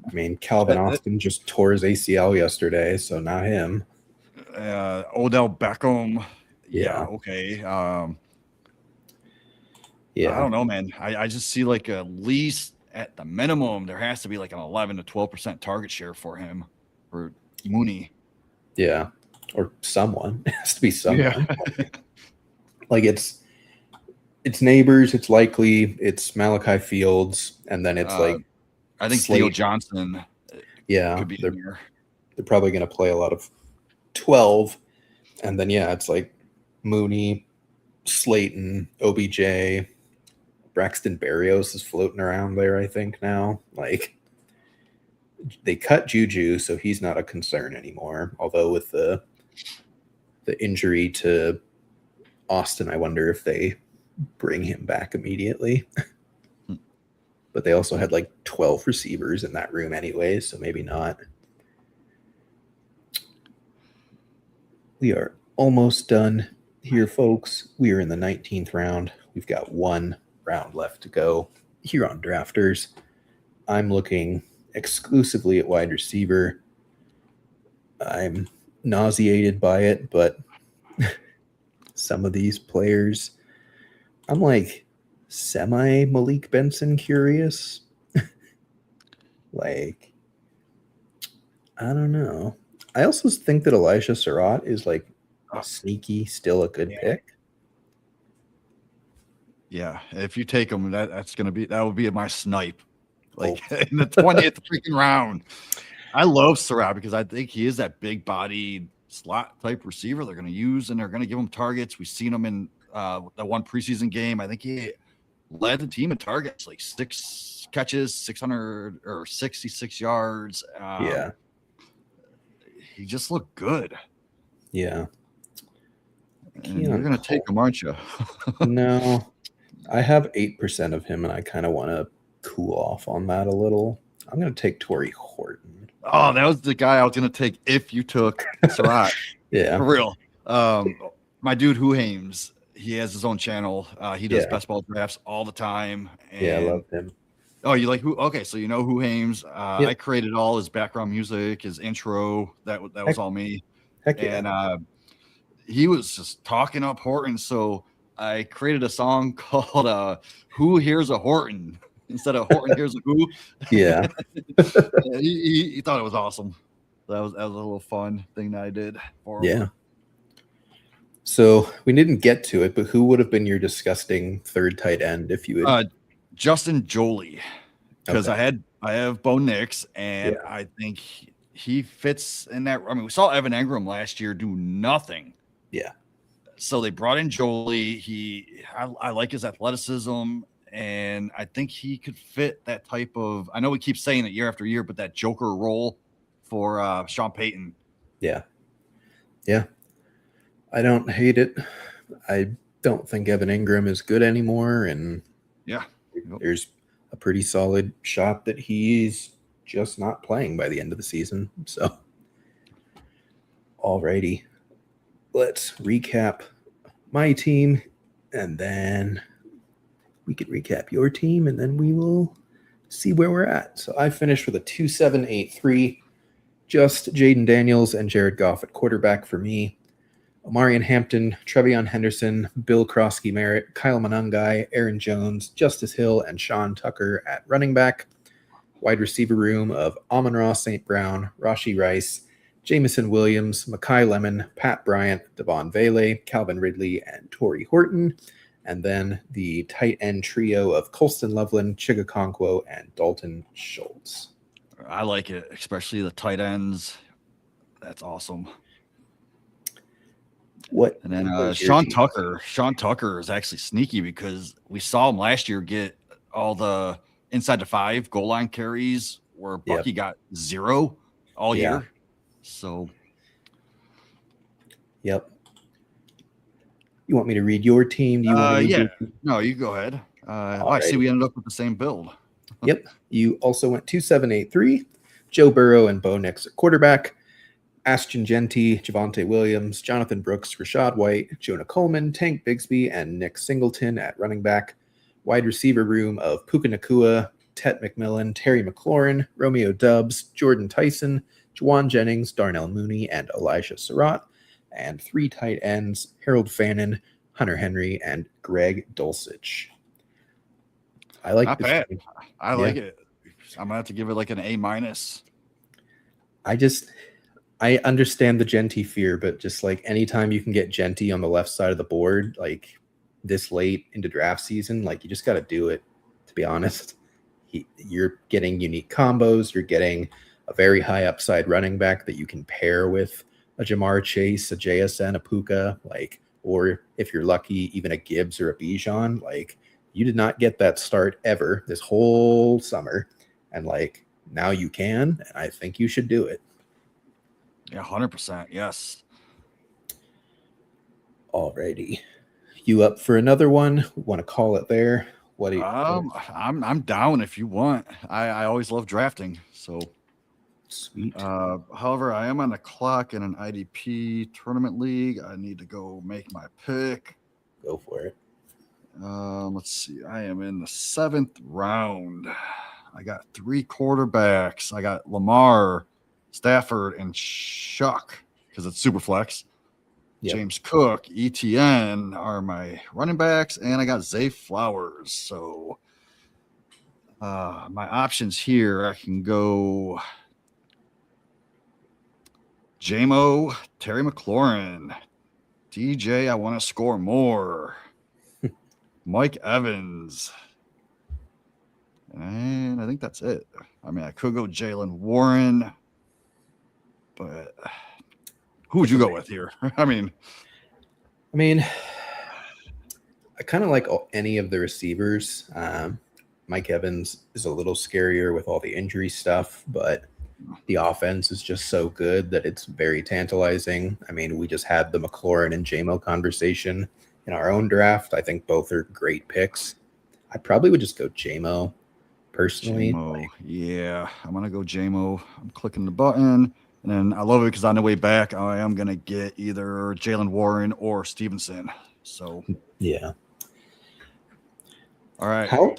I mean, Calvin Austin just tore his ACL yesterday, so not him. Odell Beckham. Yeah. Okay. Yeah. I don't know, man. I just see like at least at the minimum there has to be like an 11 to 12% target share for him, for Mooney. Yeah. Or someone. It has to be someone. Like it's It's Neighbors, it's Likely, it's Malachi Fields, and then it's Uh, like I think Theo Slate. Johnson Yeah, could be in here. they're probably going to play a lot of 12, and then it's like Mooney, Slayton, OBJ, Braxton Berrios is floating around there, I think now. Like they cut Juju, so he's not a concern anymore. Although with the injury to Austin, I wonder if they bring him back immediately. But they also had like 12 receivers in that room anyway, so maybe not. We are almost done here, folks. We are in the 19th round. We've got one round left to go here on Drafters. I'm looking exclusively at wide receiver. I'm nauseated by it, but some of these players, I'm like semi Malik Benson curious. Like, I don't know. I also think that Elijah Surratt is like sneaky, still a good pick. Yeah, if you take him, that would be my snipe, like in the 20th freaking round. I love Surratt because I think he is that big bodied slot type receiver they're going to use, and they're going to give him targets. We've seen him in the one preseason game. I think he led the team in targets, like 6 catches, 600 or 66 yards. Yeah. He just looked good. Yeah. And you're going to take him, aren't you? No. I have 8% of him, and I kind of want to cool off on that a little. I'm going to take Torrey Horton. Oh, that was the guy I was going to take if you took Surratt. Yeah. For real. My dude, Who Hames, he has his own channel. He does best ball drafts all the time. And I love him. Oh, you like who? Okay, so you know Who Hames. I created all his background music, his intro. That was all me. Heck yeah. And he was just talking up Horton. So I created a song called Who Hears a Horton instead of Horton Hears a Who. Yeah. he thought it was awesome. That was a little fun thing that I did for him. Yeah. So we didn't get to it, but who would have been your disgusting third tight end if you had Justin Jolie? Because I have Bo Nix, and I think he fits in that. I mean, we saw Evan Engram last year do nothing. Yeah. So they brought in Jolie. I like his athleticism, and I think he could fit that type of. I know we keep saying it year after year, but that Joker role for Sean Payton. Yeah. Yeah. I don't hate it. I don't think Evan Engram is good anymore, and there's a pretty solid shot that he's just not playing by the end of the season. So, alrighty, let's recap my team, and then we can recap your team, and then we will see where we're at. So I finished with a 2-7-8-3, just Jaden Daniels and Jared Goff at quarterback for me. Omarion Hampton, Trevion Henderson, Bill Krosky-Merritt, Kyle Monangai, Aaron Jones, Justice Hill, and Sean Tucker at running back. Wide receiver room of Amon-Ra St. Brown, Rashee Rice, Jamison Williams, Mekhi Lemon, Pat Bryant, Devon Vele, Calvin Ridley, and Torrey Horton. And then the tight end trio of Colston Loveland, Chigakonkwo, and Dalton Schultz. I like it, especially the tight ends. That's awesome. What? And then Sean Tucker. Sean Tucker is actually sneaky because we saw him last year get all the inside the 5 goal line carries where Bucky got 0 all year. So, you want me to read your team? Do you want to read No, you go ahead. I see we ended up with the same build. Yep. You also went 2-7-8-3. Joe Burrow and Bo Nix at quarterback. Ashton Genty, Javonte Williams, Jonathan Brooks, Rashad White, Jonah Coleman, Tank Bigsby, and Nick Singleton at running back. Wide receiver room of Puka Nacua, Tet McMillan, Terry McLaurin, Romeo Dubs, Jordan Tyson, Juwan Jennings, Darnell Mooney, and Elijah Surratt. And 3 tight ends, Harold Fannin, Hunter Henry, and Greg Dulcich. I like this bad. team. I like it. I'm going to have to give it like an A-. I understand the Genty fear, but just like anytime you can get Genty on the left side of the board, like this late into draft season, like, you just got to do it, to be honest. You're getting unique combos. You're getting a very high upside running back that you can pair with a Jamar Chase, a JSN, a Puka, like, or if you're lucky, even a Gibbs or a Bijan. Like, you did not get that start ever this whole summer. And like, now you can, and I think you should do it. Yeah, 100%. Yes. Alrighty. You up for another one? Want to call it there? What do you I'm down if you want. I always love drafting. So sweet. However, I am on the clock in an IDP tournament league. I need to go make my pick. Go for it. Let's see. I am in the 7th round. I got 3 quarterbacks. I got Lamar, Stafford, and Shuck because it's super flex. Yep. James Cook, ETN are my running backs, and I got Zay Flowers. So my options here, I can go JMO, Terry McLaurin, DJ, I want to score more, Mike Evans, and I think that's it. I mean, I could go Jalen Warren, but who would you go with here? I mean, I kind of like any of the receivers. Mike Evans is a little scarier with all the injury stuff, but the offense is just so good that it's very tantalizing. I mean, we just had the McLaurin and JMO conversation in our own draft. I think both are great picks. I probably would just go JMO personally. Yeah, I'm going to go JMO. I'm clicking the button. And then I love it because on the way back, I am going to get either Jalen Warren or Stevenson. So, yeah. All right. How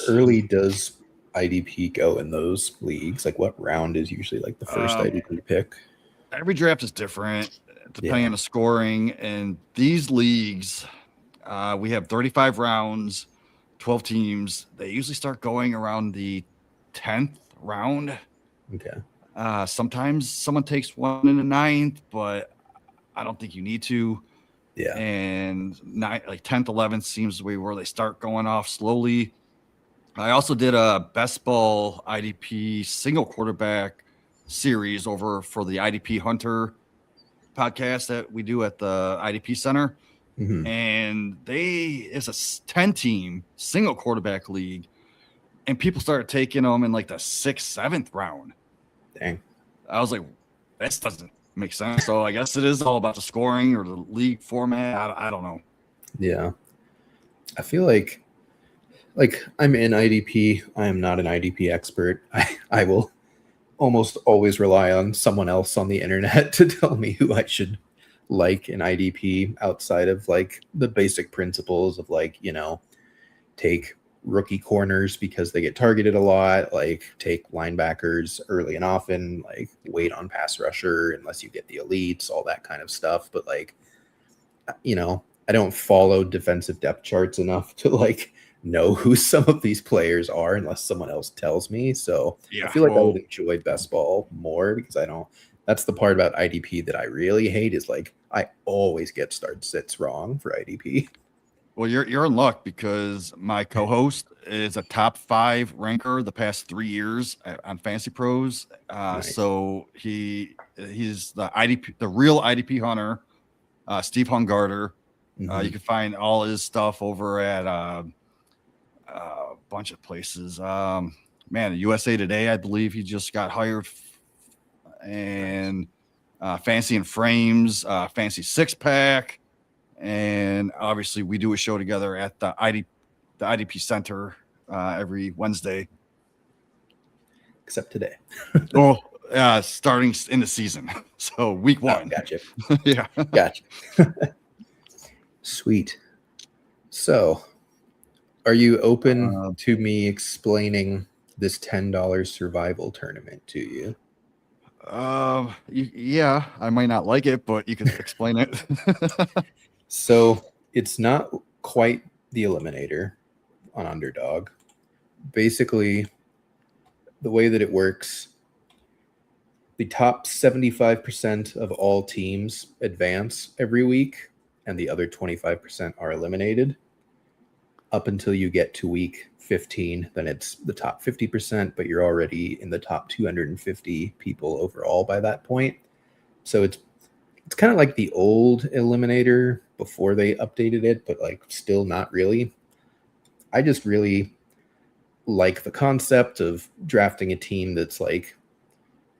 early does IDP go in those leagues? Like, what round is usually like the first IDP pick? Every draft is different depending on the scoring. And these leagues, we have 35 rounds, 12 teams. They usually start going around the 10th round. Okay. Sometimes someone takes one in the 9th, but I don't think you need to. Yeah. And 10th, 11th seems to be where they start going off slowly. I also did a best ball IDP single quarterback series over for the IDP Hunter podcast that we do at the IDP Center. Mm-hmm. And it's a 10-team single quarterback league. And people started taking them in like the 6th, 7th round. Dang. I was like, this doesn't make sense. So I guess it is all about the scoring or the league format. I don't know. Yeah. I feel like I'm in IDP. I am not an IDP expert. I will almost always rely on someone else on the internet to tell me who I should like in IDP outside of like the basic principles of like, take rookie corners because they get targeted a lot, like take linebackers early and often, like wait on pass rusher unless you get the elites, all that kind of stuff. But like, I don't follow defensive depth charts enough to like know who some of these players are unless someone else tells me. So I feel like I would enjoy best ball more because that's the part about IDP that I really hate is like, I always get start sits wrong for IDP. Well, you're in luck because my co-host is a top 5 ranker the past 3 years on Fantasy Pros. Nice. So he's the IDP, the real IDP hunter, Steve Hungarter. Mm-hmm. You can find all his stuff over at a bunch of places. USA Today, I believe he just got hired, and Fancy and Frames, Fancy Six Pack. And obviously, we do a show together at the IDP Center every Wednesday. Except today. Starting in the season. So week 1. Oh, gotcha. Yeah. Gotcha. Sweet. So, are you open to me explaining this $10 survival tournament to you? Yeah, I might not like it, but you can explain it. So it's not quite the Eliminator on Underdog. Basically, the way that it works, the top 75% of all teams advance every week, and the other 25% are eliminated. up until you get to week 15, then it's the top 50%, but you're already in the top 250 people overall by that point. So it's kind of like the old Eliminator before they updated it, but like still not really. I just really like the concept of drafting a team that's like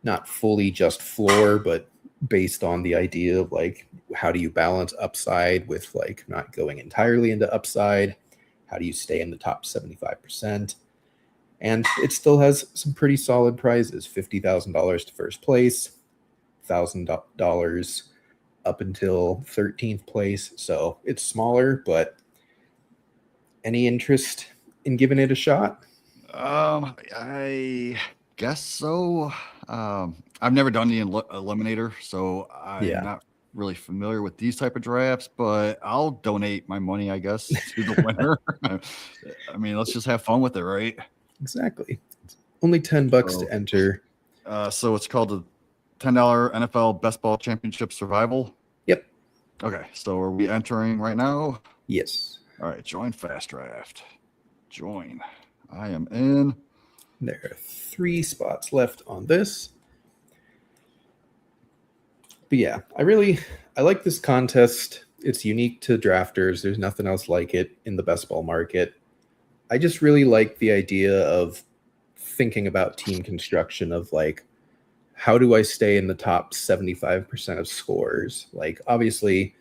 not fully just floor, but based on the idea of like, how do you balance upside with like not going entirely into upside? How do you stay in the top 75%? And it still has some pretty solid prizes, $50,000 to first place, $1,000 up until 13th place. So it's smaller, but any interest in giving it a shot? I guess so. I've never done the Eliminator, so I'm not really familiar with these type of drafts, but I'll donate my money, I guess, to the winner. I mean, let's just have fun with it, right? Exactly. It's only $10 to enter. So it's called the $10 NFL Best Ball Championship Survival. Yep. Okay, so are we entering right now? Yes. All right, join Fast Draft. Join. I am in. There are 3 spots left on this. But yeah, I like this contest. It's unique to drafters. There's nothing else like it in the best ball market. I just really like the idea of thinking about team construction of like, how do I stay in the top 75% of scores? Like, obviously,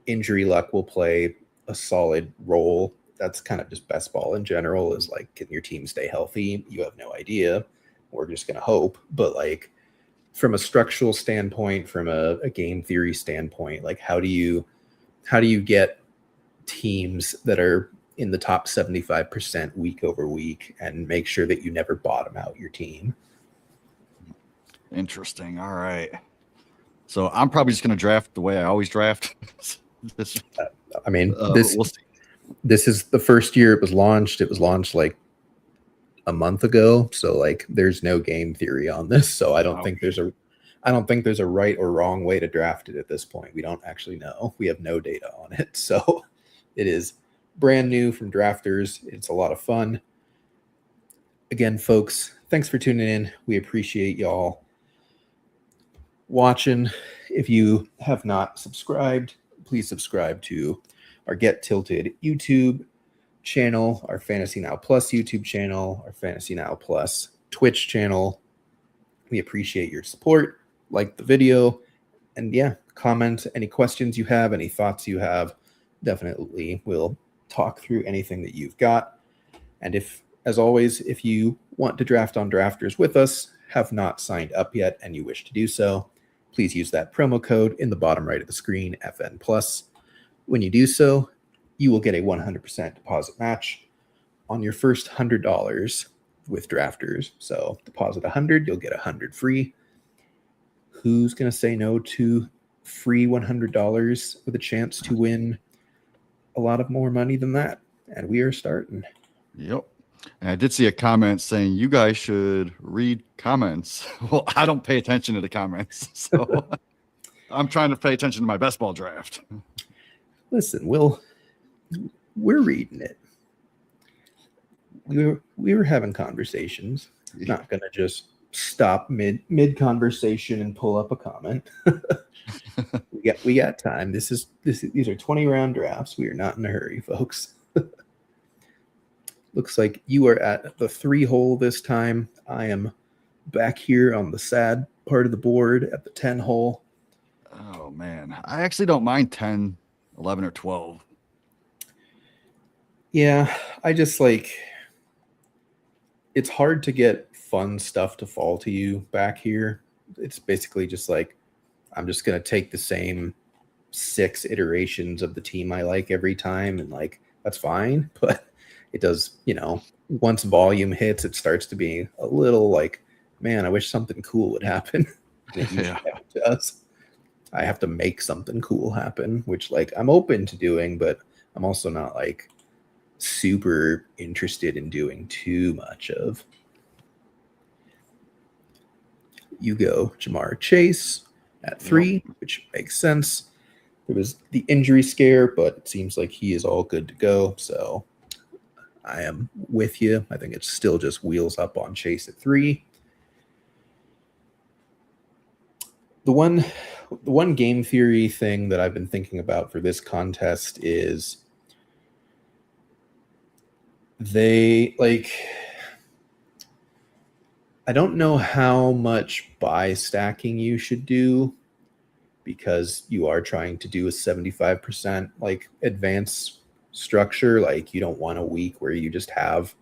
injury luck will play a solid role. That's kind of just best ball in general, is like, can your team stay healthy? You have no idea. We're just going to hope. But like, from a structural standpoint, from a game theory standpoint, like how do you get teams that are in the top 75% week over week and make sure that you never bottom out your team? Interesting. All right. So I'm probably just going to draft the way I always draft. This we'll see. This is the first year it was launched. It was launched like a month ago, so like there's no game theory on this. So I don't think there's a right or wrong way to draft it at this point. We don't actually know. We have no data on it. So it is brand new from drafters. It's a lot of fun. Again, folks, thanks for tuning in. We appreciate y'all watching. If you have not subscribed, please subscribe to our Get Tilted YouTube channel, our FantasyNow Plus YouTube channel, our FantasyNow Plus Twitch channel. We appreciate your support. Like the video, and yeah, comment any questions you have, any thoughts you have. Definitely we'll talk through anything that you've got. And as always, if you want to draft on drafters with us, have not signed up yet, and you wish to do so, please use that promo code in the bottom right of the screen, FN Plus. When you do so, you will get a 100% deposit match on your first $100 with drafters. So deposit $100, you'll get $100 free. Who's going to say no to free $100 with a chance to win a lot of more money than that? And we are starting. Yep. And I did see a comment saying you guys should read comments. Well, I don't pay attention to the comments, so I'm trying to pay attention to my best ball draft. Listen, we're reading it. We were having conversations. Not going to just stop mid conversation and pull up a comment. we got time. These are 20 round drafts. We are not in a hurry, folks. Looks like you are at the 3 hole this time. I am back here on the sad part of the board at the 10 hole. Oh man, I actually don't mind 10, 11, or 12. Yeah, I just like, it's hard to get fun stuff to fall to you back here. It's basically just like, I'm just going to take the same 6 iterations of the team I like every time, and like, that's fine. But it does, once volume hits, it starts to be a little like, man, I wish something cool would happen. And it usually does. I have to make something cool happen, which like I'm open to doing, but I'm also not like super interested in doing too much of. You go Jamar Chase at 3, which makes sense. There was the injury scare, but it seems like he is all good to go. So I am with you. I think it's still just wheels up on Chase at 3. The one game theory thing that I've been thinking about for this contest is I don't know how much buy stacking you should do, because you are trying to do a 75% like advance structure. Like, you don't want a week where you just have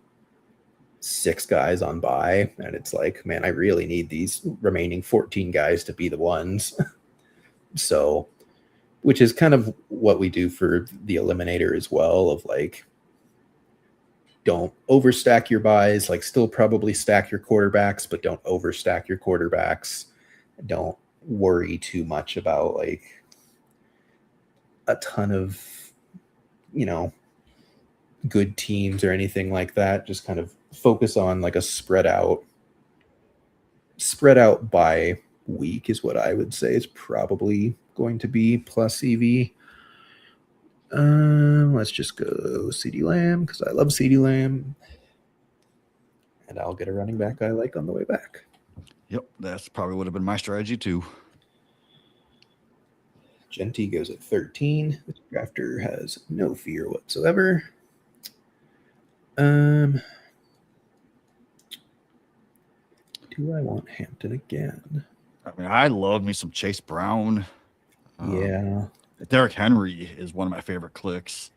6 guys on buy and it's like, man, I really need these remaining 14 guys to be the ones. So, which is kind of what we do for the eliminator as well, of like, don't overstack your buys, like still probably stack your quarterbacks, but don't overstack your quarterbacks. Don't worry too much about like a ton of, good teams or anything like that. Just kind of focus on like a spread out by week is what I would say is probably going to be plus EV. Let's just go CeeDee Lamb because I love CeeDee Lamb, and I'll get a running back I like on the way back. Yep, that's probably would have been my strategy too. Genty goes at 13. The drafter has no fear whatsoever. Do I want Hampton again? I mean, I love me some Chase Brown. Yeah. Derrick Henry is one of my favorite clicks.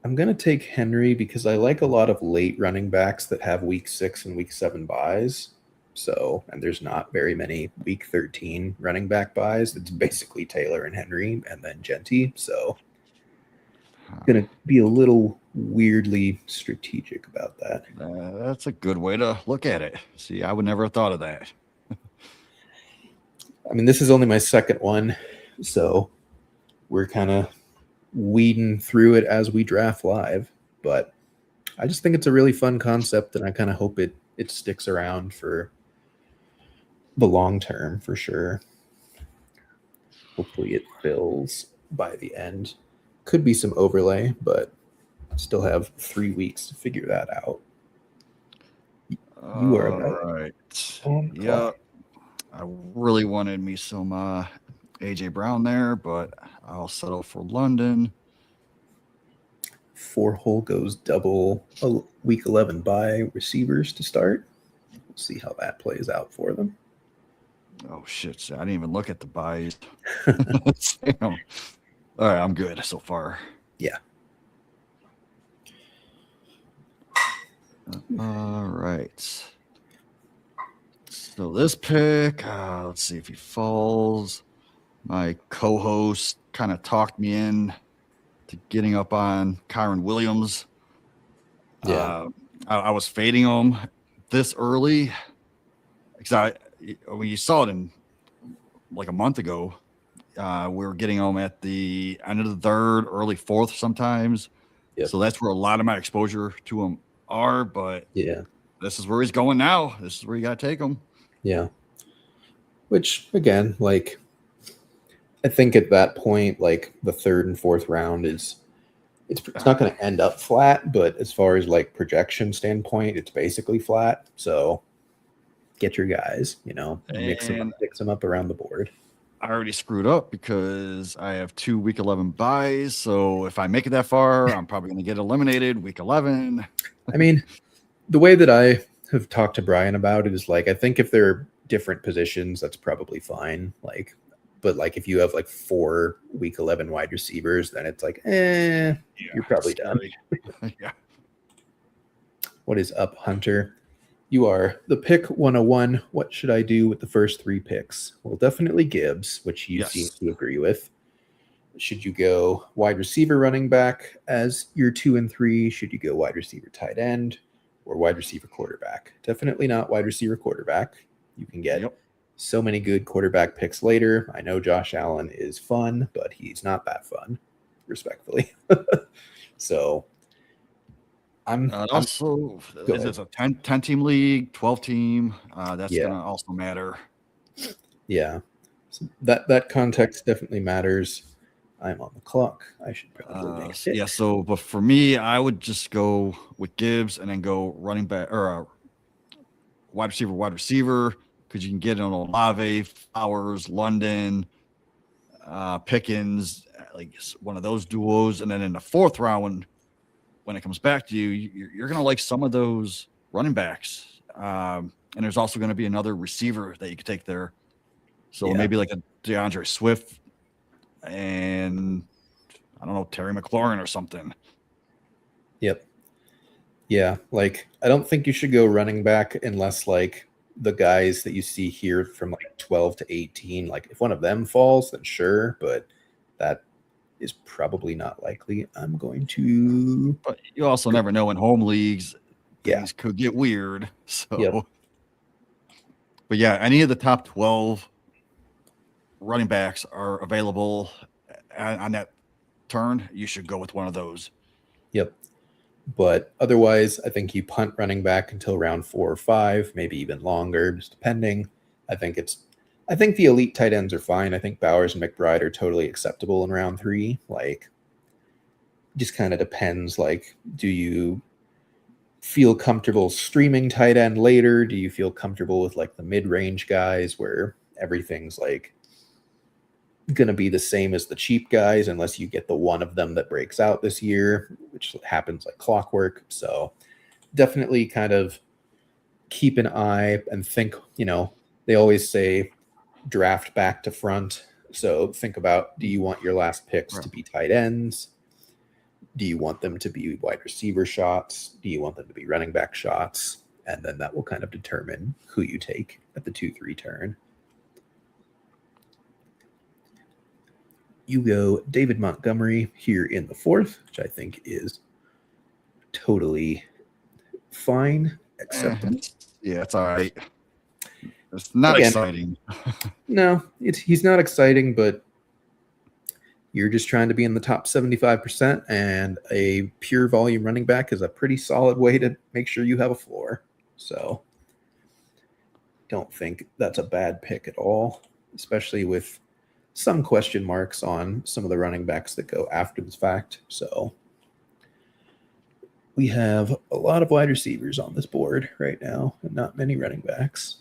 I'm going to take Henry because I like a lot of late running backs that have week 6 and week 7 buys. So, and there's not very many week 13 running back buys. It's basically Taylor and Henry and then Genty. So, going to be a little weirdly strategic about that. That's a good way to look at it. See, I would never have thought of that. I mean, this is only my second one, so we're kind of weeding through it as we draft live. But I just think it's a really fun concept, and I kind of hope it sticks around for the long term for sure. Hopefully it fills by the end. Could be some overlay, but still have 3 weeks to figure that out. You are about right. Yeah, I really wanted me some AJ Brown there, but I'll settle for London. 4-hole goes double week 11 by receivers to start. We'll see how that plays out for them. Oh shit! I didn't even look at the buys. All right, I'm good so far. Yeah. All right. So this pick, let's see if he falls. My co-host kind of talked me in to getting up on Kyron Williams. Yeah. I was fading him this early because when you saw it in like a month ago, we were getting him at the end of the 3rd, early 4th sometimes. Yep. So that's where a lot of my exposure to him are. But yeah, this is where he's going now. This is where you got to take him. Yeah. Which, again, like, I think at that point, like the 3rd and 4th round it's not going to end up flat, but as far as like projection standpoint, it's basically flat. So get your guys, mix them up around the board. I already screwed up because I have 2 week 11 buys. So if I make it that far, I'm probably going to get eliminated week 11. I mean, the way that I have talked to Brian about it is like, I think if they're different positions, that's probably fine. Like, but like if you have like 4 week 11 wide receivers, then it's like, you're probably done. Yeah. What is up, Hunter? You are the pick 101. What should I do with the first 3 picks? Well, definitely Gibbs, which you seem to agree with. Should you go wide receiver running back as your 2 and 3? Should you go wide receiver tight end or wide receiver quarterback? Definitely not wide receiver quarterback. You can get so many good quarterback picks later. I know Josh Allen is fun, but he's not that fun, respectfully. So also, it's a 10-team league, 12-team. That's going to also matter. Yeah. So that context definitely matters. I'm on the clock. I should probably make a pick. Yeah. So, but for me, I would just go with Gibbs and then go running back or wide receiver, because you can get on Olave, Flowers, London, Pickens, like one of those duos. And then in the fourth round, when it comes back to you, you're going to like some of those running backs. And there's also going to be another receiver that you could take there. So maybe like a DeAndre Swift and I don't know, Terry McLaurin or something. Yep. Yeah, like I don't think you should go running back unless like the guys that you see here from like 12 to 18, like if one of them falls, then sure, but that is probably not likely. I'm going to. But you also never know in home leagues, things could get weird. So, but yeah, any of the top 12 running backs are available on that turn. You should go with one of those. Yep. But otherwise, I think you punt running back until round 4 or 5, maybe even longer, just depending. I think the elite tight ends are fine. I think Bowers and McBride are totally acceptable in round 3. Like, just kind of depends. Like, do you feel comfortable streaming tight end later? Do you feel comfortable with like the mid-range guys where everything's like going to be the same as the cheap guys unless you get the one of them that breaks out this year, which happens like clockwork. So definitely kind of keep an eye and think, they always say draft back to front. So think about, do you want your last picks to be tight ends? Do you want them to be wide receiver shots? Do you want them to be running back shots? And then that will kind of determine who you take at the 2-3 turn. You go David Montgomery here in the 4th, which I think is totally fine, acceptable. Yeah, it's all right. It's not exciting. No, he's not exciting, but you're just trying to be in the top 75%, and a pure volume running back is a pretty solid way to make sure you have a floor. So don't think that's a bad pick at all, especially with some question marks on some of the running backs that go after this fact. So we have a lot of wide receivers on this board right now and not many running backs.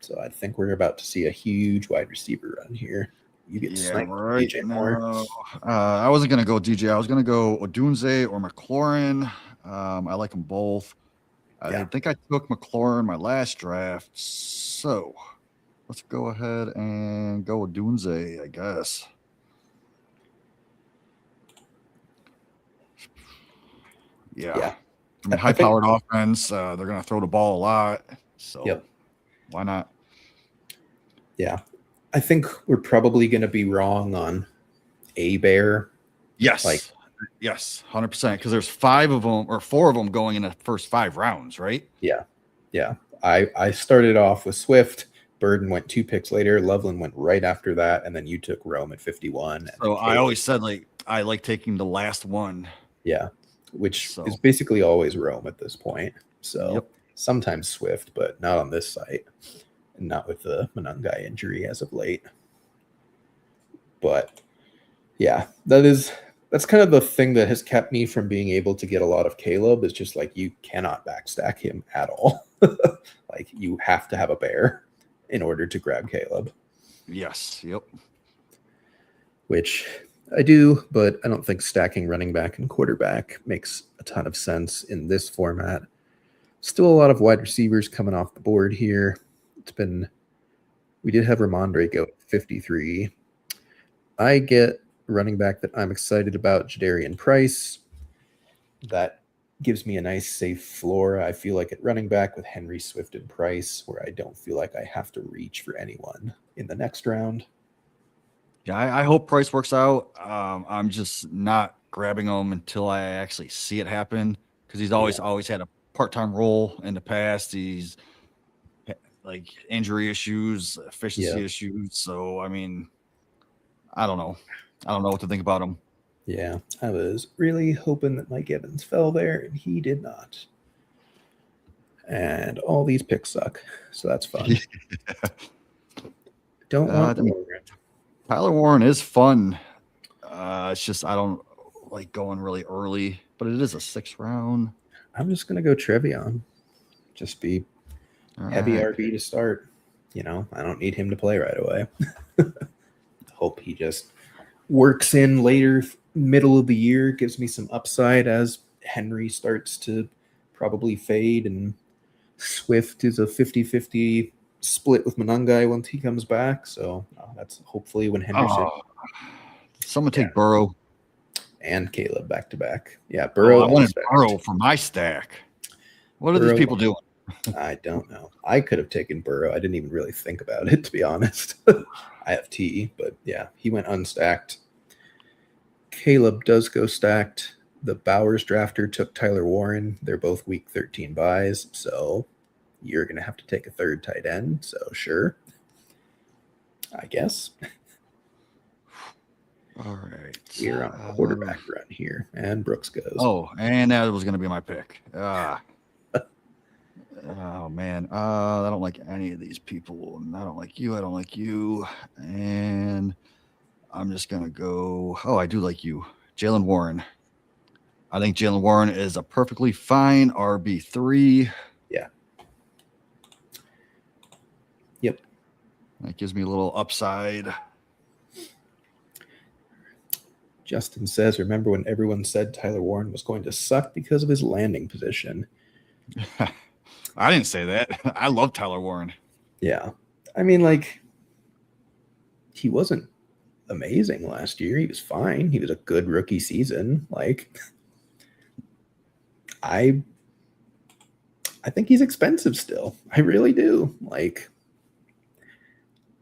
So I think we're about to see a huge wide receiver run here. You get sniped, right. DJ Moore. I wasn't going to go DJ. I was going to go Odunze or McLaurin. I like them both. I think I took McLaurin my last draft. So let's go ahead and go with Odunze, I guess. Yeah. I mean, high-powered offense. They're going to throw the ball a lot. So why not? Yeah. I think we're probably going to be wrong on A-Bear. Yes. Yes, 100%. Because there's 5 of them or 4 of them going in the first 5 rounds, right? Yeah. Yeah. I started off with Swift. Burden went 2 picks later. Loveland went right after that. And then you took Rome at 51. So I always said, I like taking the last one. Yeah. Which is basically always Rome at this point. So sometimes Swift, but not on this site. And not with the Monangai injury as of late. But yeah, that's kind of the thing that has kept me from being able to get a lot of Caleb, is just like you cannot backstack him at all. Like you have to have a bear in order to grab Caleb. Yes. Yep. Which I do, but I don't think stacking running back and quarterback makes a ton of sense in this format. Still a lot of wide receivers coming off the board here. We did have Ramondre go at 53. I get running back that I'm excited about, Jadarian Price. That gives me a nice safe floor. I feel like at running back with Henry, Swift, and Price, where I don't feel like I have to reach for anyone in the next round. Yeah, I hope Price works out. I'm just not grabbing him until I actually see it happen, because he's always had a part-time role in the past. He's like injury issues, efficiency issues. So, I mean, I don't know. I don't know what to think about him. Yeah, I was really hoping that Mike Evans fell there, and he did not. And all these picks suck, so that's fun. Don't want Tyler Warren is fun. It's just I don't like going really early, but it is a 6th round. I'm just gonna go Trevion. Just be heavy right. RB to start. I don't need him to play right away. Hope he just works in later, middle of the year, gives me some upside as Henry starts to probably fade, and Swift is a 50-50 split with Monangai once he comes back. So that's hopefully when Henderson Someone take Burrow and Caleb back to back. Yeah, I Burrow. wanted Burrow for my stack. What are these people doing? I don't know. I could have taken Burrow. I didn't even really think about it, to be honest. I have T, but yeah, he went unstacked. Caleb does go stacked. The Bowers drafter took Tyler Warren. They're both week 13 buys, so you're going to have to take a third tight end. So sure, I guess. All right. We're on a quarterback run here, and Brooks goes. Oh, and that was going to be my pick. Oh, man. I don't like any of these people. I don't like you. I don't like you. And I'm just going to go. Oh, I do like you. Jalen Warren. I think Jalen Warren is a perfectly fine RB3. Yeah. Yep. That gives me a little upside. Justin says, remember when everyone said Tyler Warren was going to suck because of his landing position? I didn't say that. I love Tyler Warren. Yeah. I mean, like, he wasn't amazing last year. He was fine. He was a good rookie season. Like, I think he's expensive still. I really do. Like,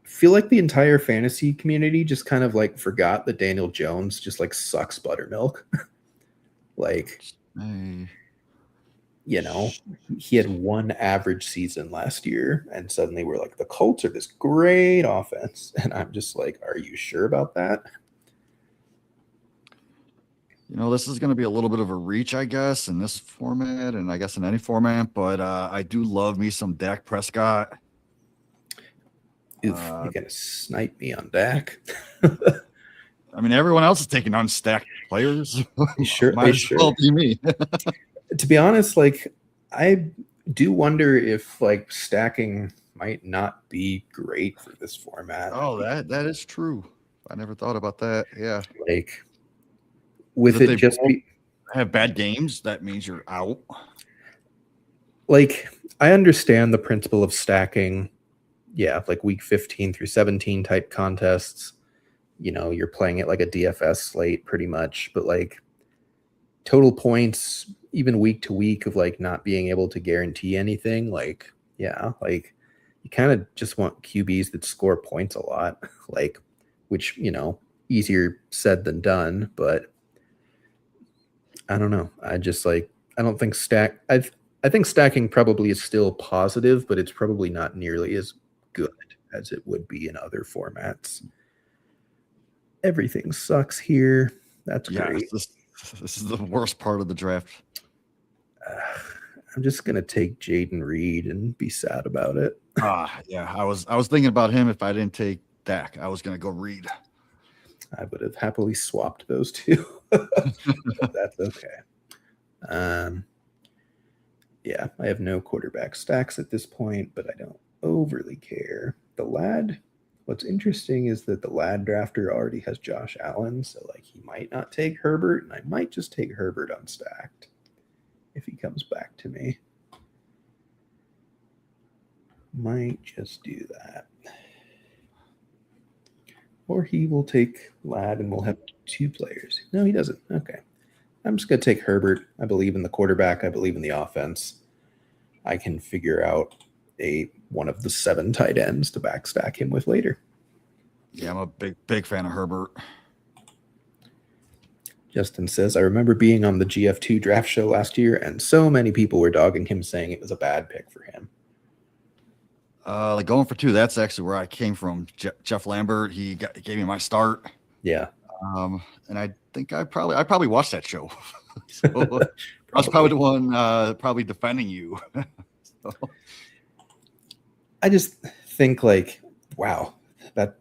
feel like the entire fantasy community just kind of like forgot that Daniel Jones just like sucks buttermilk. Like, he had one average season last year, and suddenly we're like, the Colts are this great offense. And I'm just like, are you sure about that? This is going to be a little bit of a reach, I guess, in this format, and I guess in any format, but I do love me some Dak Prescott. Oof, you're going to snipe me on Dak. I mean, everyone else is taking unstacked players. Sure, might as well be me. To be honest, like, I do wonder if like stacking might not be great for this format. Oh, that is true. I never thought about that. Yeah. Like, with it just have bad games, that means you're out. Like, I understand the principle of stacking. Yeah, like week 15 through 17 type contests. You're playing it like a DFS slate pretty much, but like total points, even week to week of like not being able to guarantee anything. Like, yeah, like you kind of just want QBs that score points a lot, like, which, easier said than done, but I don't know. I don't think I think stacking probably is still positive, but it's probably not nearly as good as it would be in other formats. Everything sucks here. That's great. This is the worst part of the draft. I'm just gonna take Jaden Reed and be sad about it. Yeah. I was thinking about him. If I didn't take Dak, I was gonna go Reed. I would have happily swapped those two. That's okay. Yeah, I have no quarterback stacks at this point, but I don't overly care. The lad, what's interesting is that the lad drafter already has Josh Allen, so like he might not take Herbert, and I might just take Herbert unstacked if he comes back to me. Might just do that. Or he will take lad and we'll have two players. No, he doesn't. Okay. I'm just going to take Herbert. I believe in the quarterback. I believe in the offense. I can figure out one of the 7 tight ends to backstack him with later. Yeah, I'm a big fan of Herbert. Justin says, I remember being on the GF2 draft show last year, and so many people were dogging him, saying it was a bad pick for him. Like going for 2, that's actually where I came from. Jeff Lambert, he gave me my start. Yeah. And I think I probably watched that show. So I was probably the one probably defending you. So. I just think like, wow, that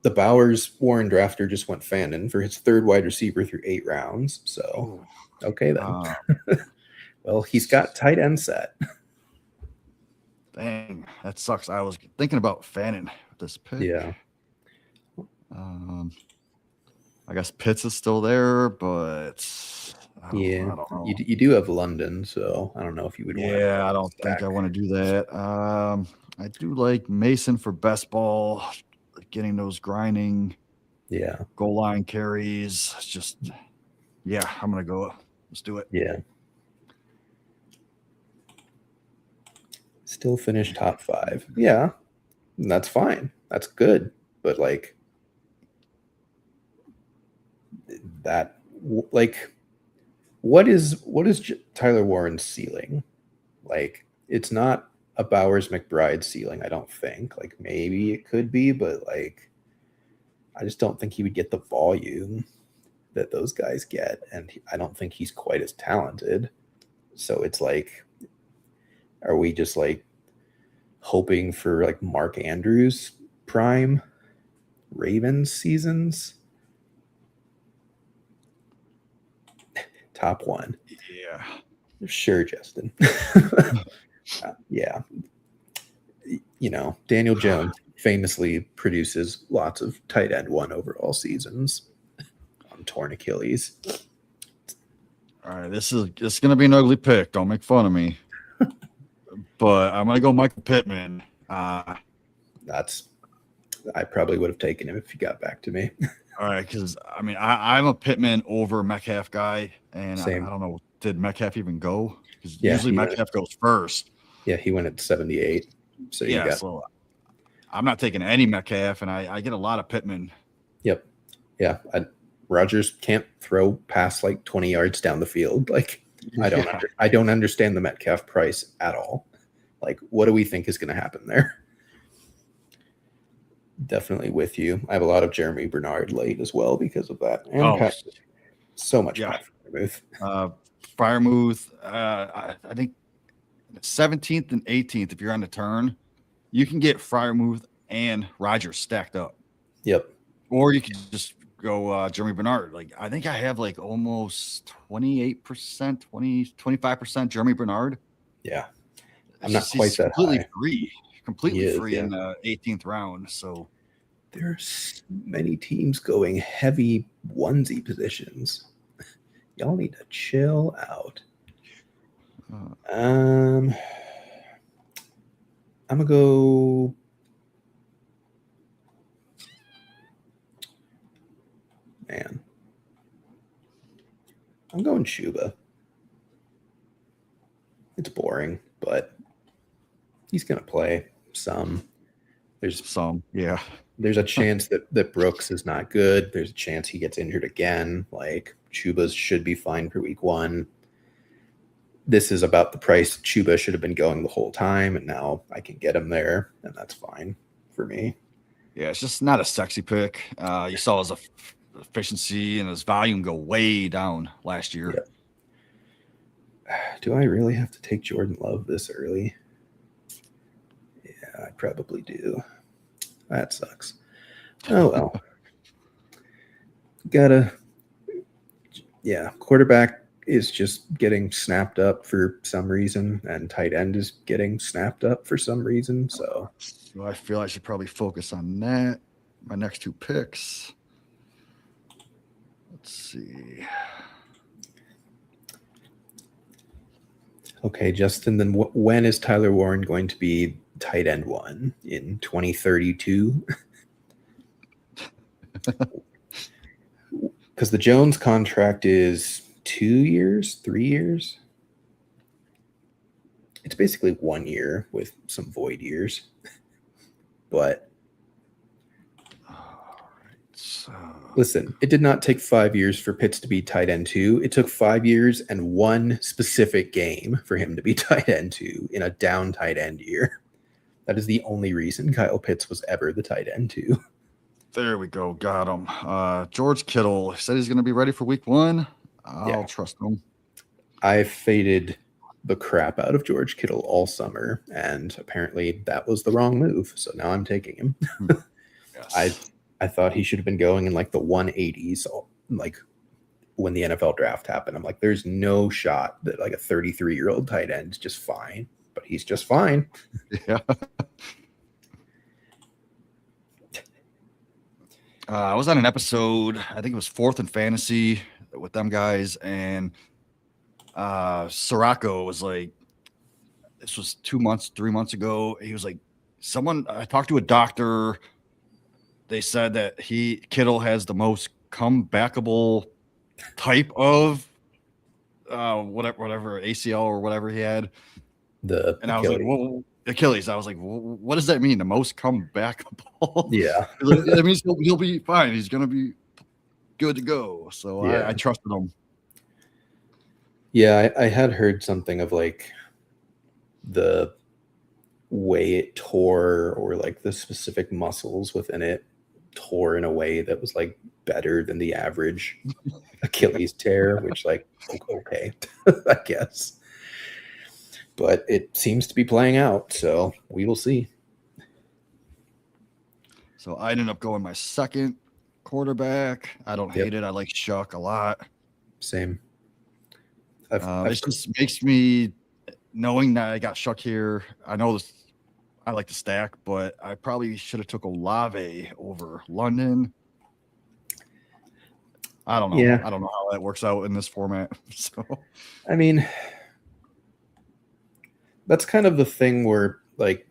the Bowers Warren drafter just went Fannin for his third wide receiver through 8 rounds. So, okay then. Well, he's got tight end set. Dang, that sucks. I was thinking about Fannin with this pick. Yeah. I guess Pitts is still there, but I don't know. You do have London, so I don't know if you would want to. Yeah, I don't think I want to do that. I do like Mason for best ball, getting those grinding goal line carries. It's just, I'm going to go. Let's do it. Yeah. Still finished top 5. Yeah, that's fine. That's good. But like that, like, what is Tyler Warren's ceiling? Like, it's not a Bowers McBride ceiling, I don't think. Like, maybe it could be, but like, I just don't think he would get the volume that those guys get, and I don't think he's quite as talented. So it's like, are we just like hoping for like Mark Andrews prime Ravens seasons? Top 1. Yeah. Sure, Justin. Yeah. You know, Daniel Jones famously produces lots of tight end 1 overall seasons on torn Achilles. All right, this is going to be an ugly pick. Don't make fun of me. But I'm going to go Michael Pittman. I probably would have taken him if he got back to me. All right, because I mean, I'm a Pittman over Metcalf guy, and I don't know, did Metcalf even go? Because usually Metcalf goes first. Yeah, he went at 78. So so I'm not taking any Metcalf, and I get a lot of Pittman. Yep. Yeah. Rodgers can't throw past like 20 yards down the field. Like, I don't understand the Metcalf price at all. Like, what do we think is going to happen there? Definitely with you. I have a lot of Jeremy Bernard late as well because of that. And so much Freiermuth. I think 17th and 18th, if you're on the turn, you can get Freiermuth and Rodgers stacked up. Yep. Or you can just go Jeremy Bernard. Like, I think I have like almost 28%, 25% Jeremy Bernard. Yeah. I'm not quite that high. Completely free in the 18th round. So there's many teams going heavy onesie positions. Y'all need to chill out. I'm gonna go. Man, I'm going Chuba. It's boring, but he's gonna play some. There's some, yeah. There's a chance that Brooks is not good. There's a chance he gets injured again. Like, Chuba's should be fine for week 1. This is about the price Chuba should have been going the whole time, and now I can get him there, and that's fine for me. Yeah, it's just not a sexy pick. You saw his efficiency and his volume go way down last year. Yeah. Do I really have to take Jordan Love this early? Yeah, I probably do. That sucks. Oh, well. Quarterback is just getting snapped up for some reason, and tight end is getting snapped up for some reason. So I feel I should probably focus on that. My next 2 picks. Let's see. Okay, Justin, then when is Tyler Warren going to be tight end 1? In 2032? Because the Jones contract is 2 years, 3 years. It's basically 1 year with some void years. But listen, it did not take 5 years for Pitts to be tight end 2. It took 5 years and 1 specific game for him to be tight end 2 in a down tight end year. That is the only reason Kyle Pitts was ever the tight end 2. There we go. Got him. George Kittle said he's going to be ready for week 1. I'll trust him. I faded the crap out of George Kittle all summer, and apparently that was the wrong move. So now I'm taking him. Yes. I I thought he should have been going in like the 180s, like when the NFL draft happened. I'm like, there's no shot that like a 33-year-old tight end is just fine, but he's just fine. Yeah. I was on an episode, I think it was 4th in Fantasy with them guys, and Sirocco was like, this was 3 months ago. He was like, I talked to a doctor. They said that Kittle has the most comebackable type of whatever ACL or whatever he had. And I was like, well, Achilles. I was like, well, what does that mean? The most comebackable? Yeah. That means he'll be fine. He's gonna be good to go. So yeah. I trusted him. Yeah, I had heard something of like the way it tore, or like the specific muscles within it tore in a way that was like better than the average Achilles tear, which like, okay, I guess. But it seems to be playing out, so we will see. So I ended up going my second quarterback. I don't hate it. I like Shuck a lot. Same. It just makes me, knowing that I got Shuck here, I know this, I like to stack, but I probably should have took Olave over London. I don't know. Yeah. I don't know how that works out in this format. So, I mean, that's kind of the thing where, like,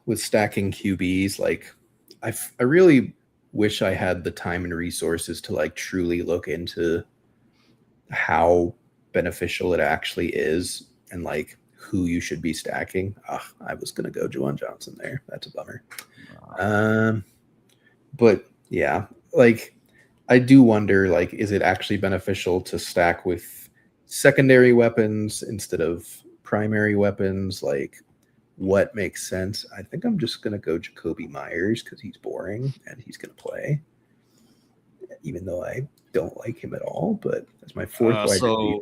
with stacking QBs, like, I really wish I had the time and resources to like truly look into how beneficial it actually is and like who you should be stacking. I was gonna go Juwan Johnson there. That's a bummer. But yeah, like I do wonder, like, is it actually beneficial to stack with secondary weapons instead of primary weapons? Like, what makes sense? I think I'm just gonna go Jacoby Myers because he's boring and he's gonna play, even though I don't like him at all. But that's my fourth wide receiver.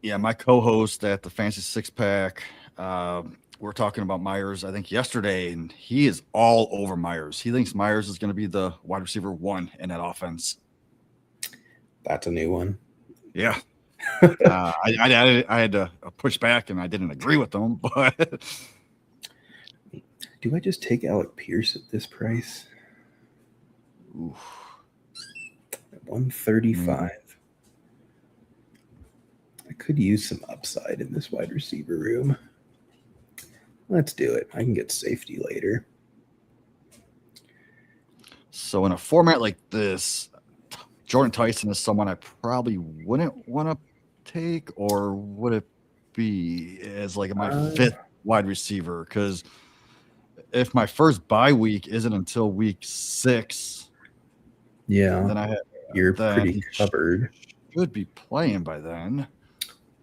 Yeah, my co-host at the Fantasy Six Pack, we're talking about Myers, I think yesterday, and he is all over Myers. He thinks Myers is going to be the wide receiver 1 in that offense. That's a new one. Yeah. I had to push back, and I didn't agree with them, but do I just take Alec Pierce at this price? Oof. At 135. I could use some upside in this wide receiver room. Let's do it. I can get safety later. So in a format like this, Jordan Tyson is someone I probably wouldn't want to take, or would it be as like my 5th wide receiver? Because if my first bye week isn't until week 6, then you're pretty covered. Should be playing by then.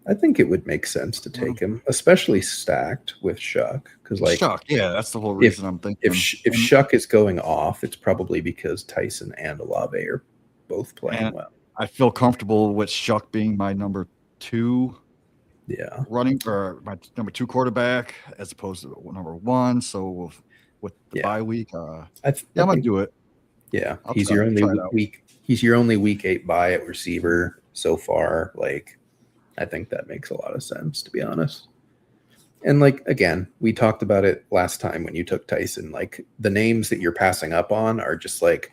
I think it would make sense to take him, especially stacked with Shuck, because like Shuck, yeah, that's the whole reason I'm thinking. If Shuck is going off, it's probably because Tyson and Olave are both playing well. I feel comfortable with Shuck being my number 2. Yeah, running for my number 2 quarterback as opposed to number 1. So with the bye week, I'm gonna do it. Yeah, he's your only week 8 bye at receiver so far. Like, I think that makes a lot of sense, to be honest. And like, again, we talked about it last time when you took Tyson. Like, the names that you're passing up on are just like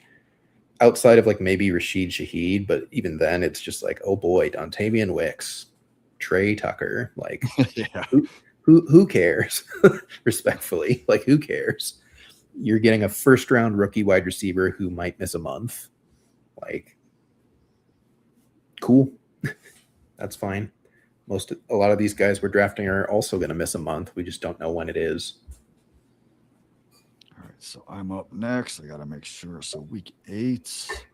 outside of like maybe Rashid Shaheed, but even then, it's just like, oh boy, Dontavian Wicks, Trey Tucker, like, who cares? Respectfully, like, who cares? You're getting a first-round rookie wide receiver who might miss a month. Like, cool. That's fine. A lot of these guys we're drafting are also going to miss a month. We just don't know when it is. All right, so I'm up next. I got to make sure. So week 8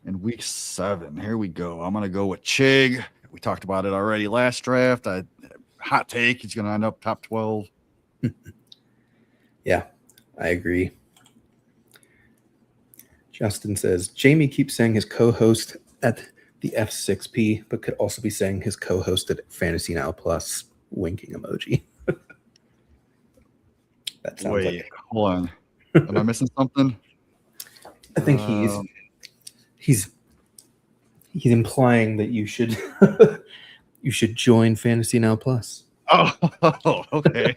and week 7. Here we go. I'm going to go with Chig. We talked about it already last draft. Hot take. He's going to end up top 12. Yeah, I agree. Justin says, Jamie keeps saying his co-host at the F6P, but could also be saying his co-host at FantasyNow Plus, winking emoji. That sounds like... Hold on. Am I missing something? I think he's implying that you should you should join FantasyNow Plus. Oh, okay.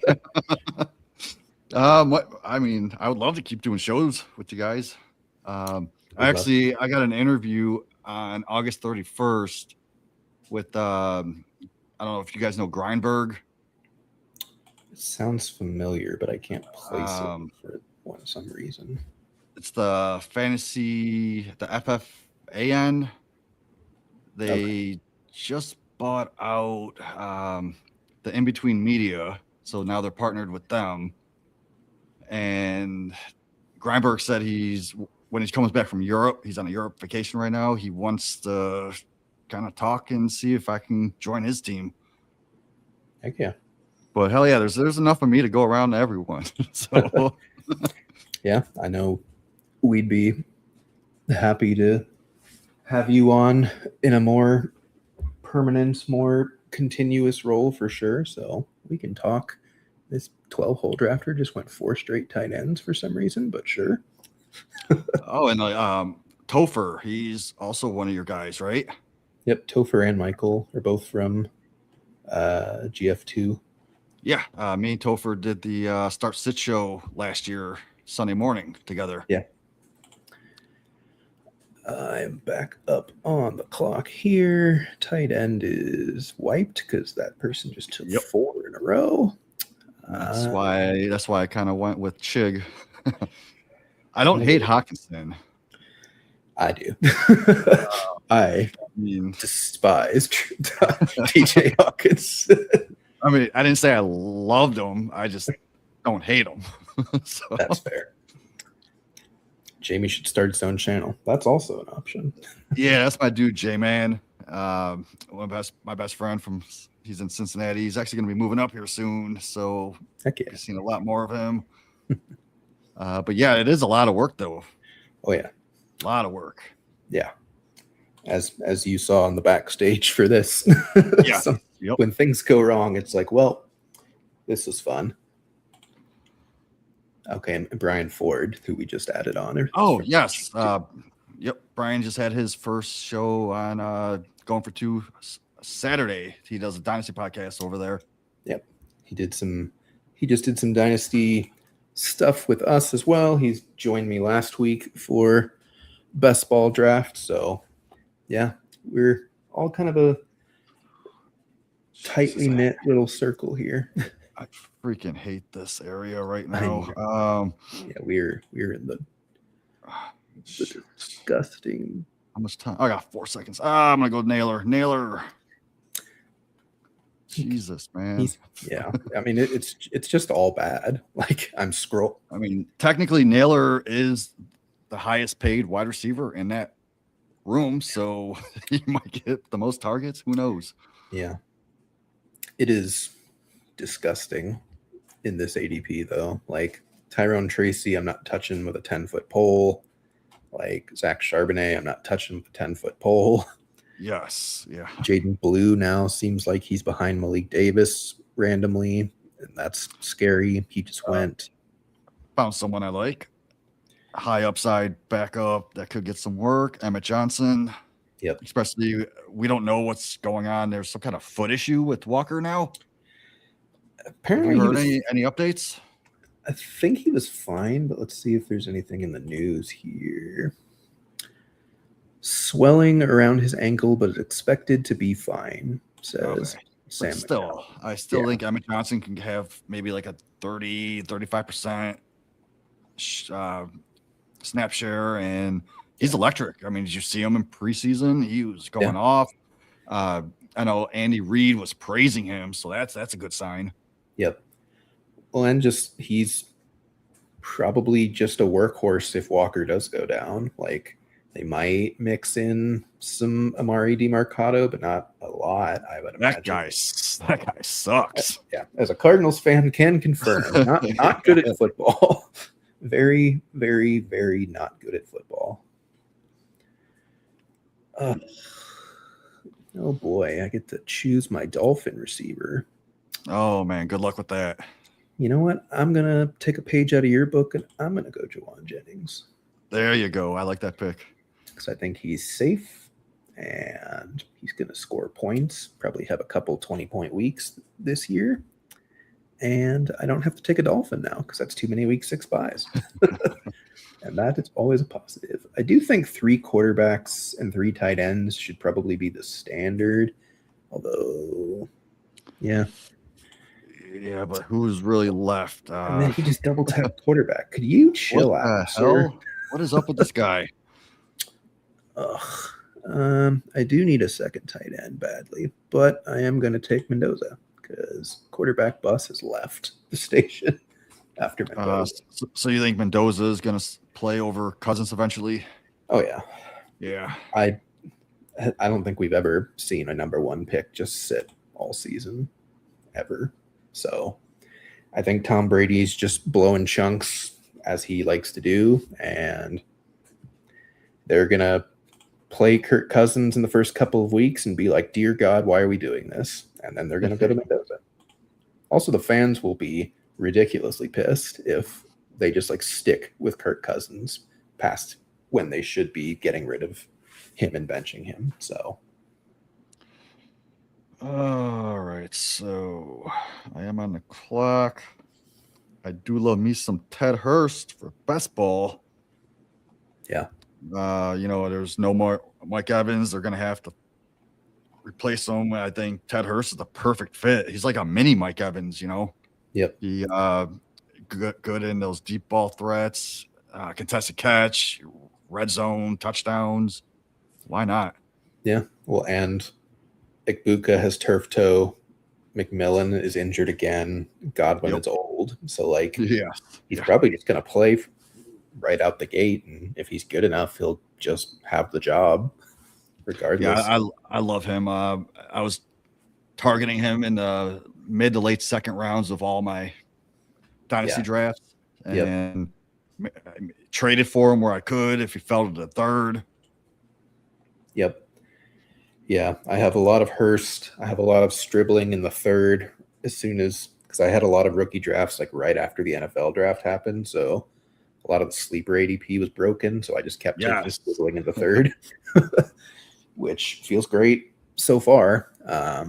I mean, I would love to keep doing shows with you guys. I got an interview on August 31st with I don't know if you guys know Grindberg. It sounds familiar, but I can't place it for some reason. It's the FFAN. They just bought out the In Between Media, so now they're partnered with them. And Grindberg said when he comes back from Europe, he's on a Europe vacation right now. He wants to kind of talk and see if I can join his team. Heck yeah. But hell yeah, there's enough of me to go around to everyone. So yeah, I know we'd be happy to have you on in a more permanent, more continuous role for sure. So we can talk. This 12-hole drafter just went 4 straight tight ends for some reason, but sure. Oh, and Topher, he's also one of your guys, right? Yep, Topher and Michael are both from GF2. Yeah, me and Topher did the Start Sit show last year, Sunday morning together. Yeah. I'm back up on the clock here. Tight end is wiped because that person just took 4 in a row. That's why I kind of went with Chig. I don't hate Hawkinson. I do. I despise DJ Hawkinson. I mean, I didn't say I loved him. I just don't hate him. So. That's fair. Jamie should start his own channel. That's also an option. Yeah, that's my dude, J-Man. My best friend he's in Cincinnati. He's actually going to be moving up here soon. So heck yeah. I've seen a lot more of him. But yeah, it is a lot of work though. Oh yeah. A lot of work. Yeah. As you saw on the backstage for this. Yeah. When things go wrong, it's like, well, this was fun. Okay, and Brian Ford, who we just added on. Yes. Brian just had his first show on Going for Two Saturday. He does a Dynasty podcast over there. Yep. He just did some Dynasty stuff with us as well. He's joined me last week for Best Ball Draft. So yeah, we're all kind of a tightly knit little circle here. I freaking hate this area right now. Yeah, we're in the disgusting. How much time? I got 4 seconds. I'm gonna go Naylor. Jesus, man. Yeah, I mean it's just all bad. Like I mean, technically Naylor is the highest paid wide receiver in that room, so he might get the most targets. Who knows? Yeah, it is disgusting in this ADP though. Like Tyrone Tracy, I'm not touching with a 10-foot pole. Like Zach Charbonnet, I'm not touching with a 10-foot pole. Yes, yeah. Jaden Blue now seems like he's behind Malik Davis randomly, and that's scary. He just went. Found someone I like. High upside backup that could get some work. Emmett Johnson. Yep. Especially, we don't know what's going on. There's some kind of foot issue with Walker now. Apparently, have you heard any updates? I think he was fine, but let's see if there's anything in the news here. Swelling around his ankle, but expected to be fine, says Sam. I still think Emmett Johnson can have maybe like a 35% snap share, and he's electric. I mean, did you see him in preseason? He was going off. I know Andy Reid was praising him, so that's a good sign. Yep. Well, and he's probably just a workhorse if Walker does go down. Like they might mix in some Amari DeMarcado, but not a lot, I would imagine. That guy sucks. Yeah, as a Cardinals fan, can confirm. Not good at football. Very, very, very not good at football. Oh boy, I get to choose my Dolphin receiver. Oh man, good luck with that. You know what? I'm gonna take a page out of your book and I'm gonna go Jawan Jennings. There you go. I like that pick. Because I think he's safe and he's going to score points, probably have a couple 20-point weeks this year. And I don't have to take a Dolphin now because that's too many week 6 buys. And that is always a positive. I do think 3 quarterbacks and 3 tight ends should probably be the standard. Although, yeah. Yeah, but who's really left? And then he just double tapped quarterback. Could you chill out, sir? What is up with this guy? Ugh. I do need a second tight end badly, but I am going to take Mendoza because quarterback bus has left the station after Mendoza. So you think Mendoza is going to play over Cousins eventually? Oh yeah, yeah. I don't think we've ever seen a number 1 pick just sit all season, ever. So I think Tom Brady's just blowing chunks as he likes to do, and they're gonna play Kirk Cousins in the first couple of weeks and be like, dear God, why are we doing this? And then they're going to go to Mendoza. Also, the fans will be ridiculously pissed if they just like stick with Kirk Cousins past when they should be getting rid of him and benching him. So, all right. So I am on the clock. I do love me some Ted Hurst for best ball. Yeah. There's no more Mike Evans. They're going to have to replace him. I think Ted Hurst is the perfect fit. He's like a mini Mike Evans, Yep. He good in those deep ball threats, contested catch, red zone, touchdowns. Why not? Yeah. Well, and Ikbuka has turf toe. McMillan is injured again. Godwin is old. So, he's probably just going to play right out the gate, and if he's good enough, he'll just have the job regardless. Yeah, I love him. I was targeting him in the mid to late second rounds of all my dynasty drafts, and traded for him where I could if he fell to the third. Yep. Yeah, I have a lot of Hurst. I have a lot of Stribling in the third because I had a lot of rookie drafts like right after the NFL draft happened, so a lot of the sleeper ADP was broken, so I just kept taking Stribling in the third, which feels great so far. A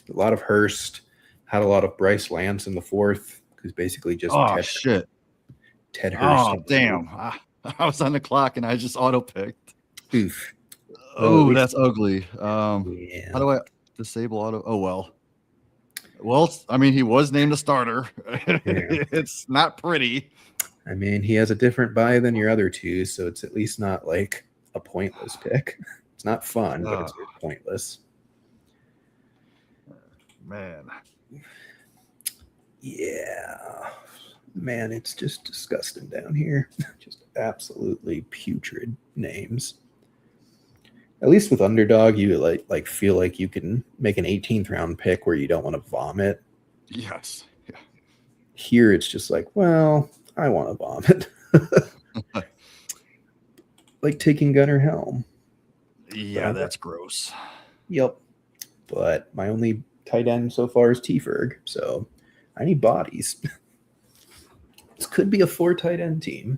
lot of Hurst, had a lot of Bryce Lance in the fourth, who's basically just Ted Hurst. Oh, damn. I was on the clock and I just auto-picked. Oof. Oh, that's ugly. Yeah. How do I disable auto? Oh, well. Well, I mean, he was named a starter. Yeah. It's not pretty. I mean, he has a different buy than your other two, so it's at least not like a pointless pick. It's not fun, but it's pointless. Man. Yeah. Man, it's just disgusting down here. Just absolutely putrid names. At least with Underdog, you like feel like you can make an 18th round pick where you don't want to vomit. Yes. Yeah. Here it's just like, well, I want to vomit. Like taking Gunnar Helm. Yeah, that's gross. Yep. But my only tight end so far is T-Ferg, so I need bodies. This could be a 4 tight end team.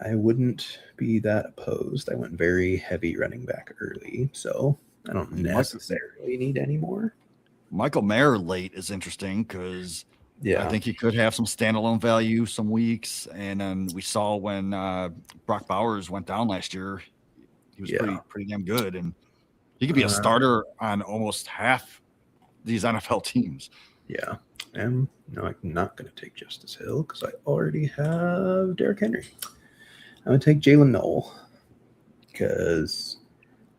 I wouldn't be that opposed. I went very heavy running back early, so I don't necessarily need any more. Michael Mayer late is interesting because I think he could have some standalone value some weeks. And then we saw when Brock Bowers went down last year, he was pretty damn good. And he could be a starter on almost half these NFL teams. Yeah. And no, I'm not going to take Justice Hill because I already have Derrick Henry. I'm going to take Jalen Noel because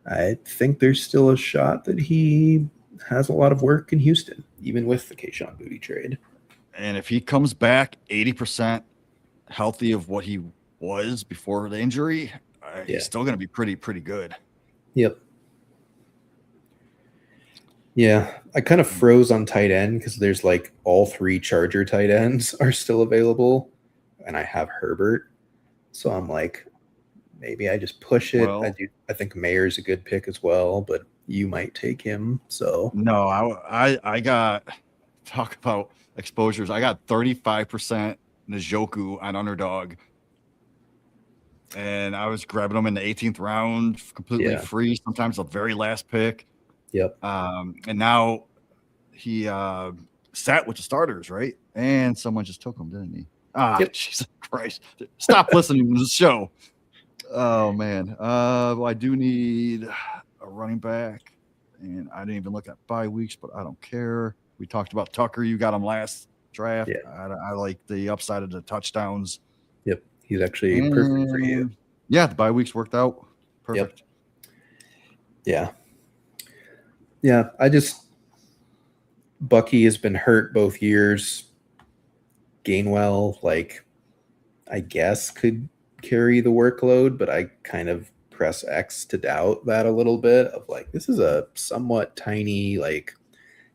I think there's still a shot that he has a lot of work in Houston, even with the Kayshon Boutte trade. And if he comes back 80% healthy of what he was before the injury, he's still going to be pretty good. Yep. Yeah, I kind of froze on tight end because there's like all 3 Charger tight ends are still available, and I have Herbert. So I'm like, maybe I just push it. Well, I think Mayer's a good pick as well, but you might take him. So no, I got talk about exposures. I got 35% Njoku on Underdog. and I was grabbing them in the 18th round, completely free. Sometimes the very last pick. Yep. And now he sat with the starters, right? And someone just took him, didn't he? Jesus Christ! Stop listening to the show. Oh man. Well, I do need a running back, and I didn't even look at bye weeks, but I don't care. We talked about Tucker. You got him last draft. Yeah. I like the upside of the touchdowns. Yep. He's actually perfect for you. Yeah, the bye weeks worked out perfect. Yep. Yeah. Bucky has been hurt both years. Gainwell, like, I guess could carry the workload, but I kind of press X to doubt that a little bit of like, this is a somewhat tiny, like,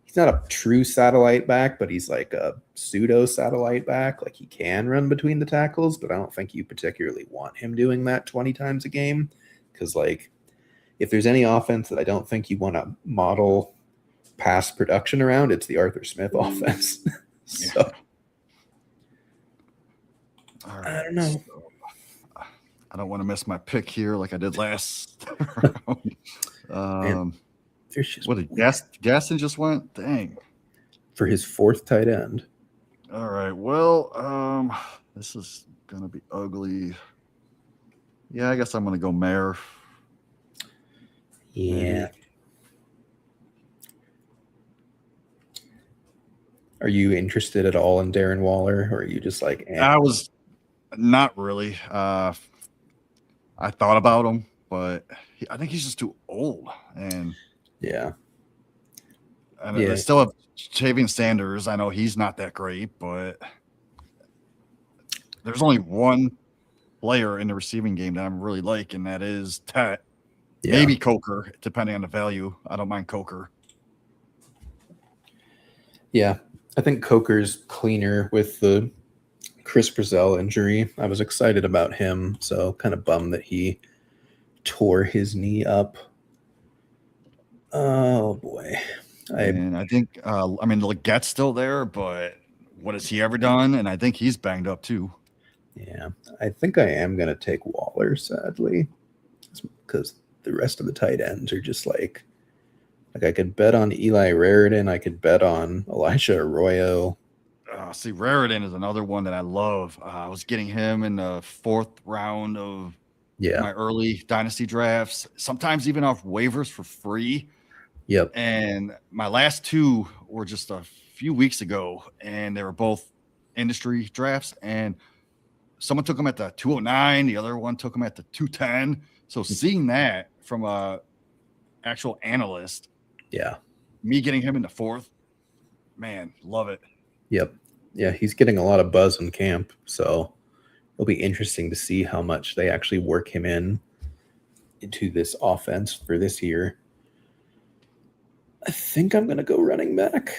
he's not a true satellite back, but he's like a pseudo satellite back. Like, he can run between the tackles, but I don't think you particularly want him doing that 20 times a game. Because, like, if there's any offense that I don't think you want to model past production around, it's the Arthur Smith offense. So All right. I don't know. So, I don't want to miss my pick here like I did last round. There's just what did Gaston just went? Dang. For his fourth tight end. All right. Well, this is gonna be ugly. Yeah, I guess I'm gonna go Mayer. Yeah. Maybe. Are you interested at all in Darren Waller, or are you just like? I was not really. I thought about him, but I think he's just too old. And I still have Javian Sanders. I know he's not that great, but there's only one player in the receiving game that I'm really like, and that is Tet. Yeah. Maybe Coker, depending on the value. I don't mind Coker. Yeah, I think Coker's cleaner with the Chris Brazell injury. I was excited about him, so kind of bummed that he tore his knee up. Oh boy. And I think Legette's still there, but what has he ever done? And I think he's banged up too. Yeah, I think I am going to take Waller, sadly, because the rest of the tight ends are just like I could bet on Eli Raritan. I could bet on Elijah Arroyo. See, Raritan is another one that I love. I was getting him in the fourth round of my early dynasty drafts, sometimes even off waivers for free. Yep. And my last two were just a few weeks ago, and they were both industry drafts. And someone took them at the 209, the other one took them at the 210. So seeing that from a actual analyst, me getting him in the fourth, man, love it. Yep. Yeah, he's getting a lot of buzz in camp, so it'll be interesting to see how much they actually work him into this offense for this year. I think I'm going to go running back.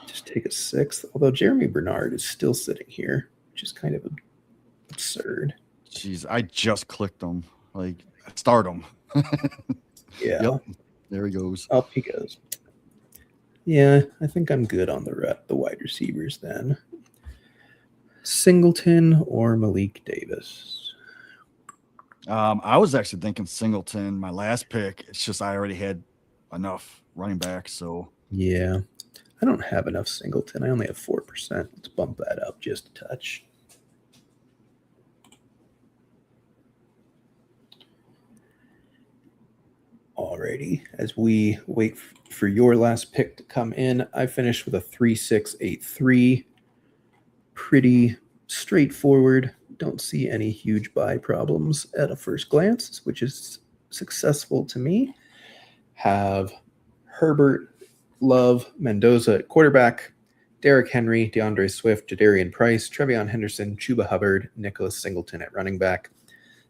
Just take a sixth, although Jeremy Bernard is still sitting here, which is kind of absurd. Jeez, I just clicked him. Like, start him. Yeah. Yep. There he goes. Up he goes. Yeah, I think I'm good on the wide receivers then. Singleton or Malik Davis? I was actually thinking Singleton, my last pick. It's just I already had enough running backs, so. Yeah, I don't have enough Singleton. I only have 4%. Let's bump that up just a touch. Alrighty, as we wait for your last pick to come in, I finished with a 3-6-8-3. Pretty straightforward. Don't see any huge buy problems at a first glance, which is successful to me. Have Herbert, Love, Mendoza at quarterback, Derrick Henry, DeAndre Swift, Jadarian Price, Trevion Henderson, Chuba Hubbard, Nicholas Singleton at running back,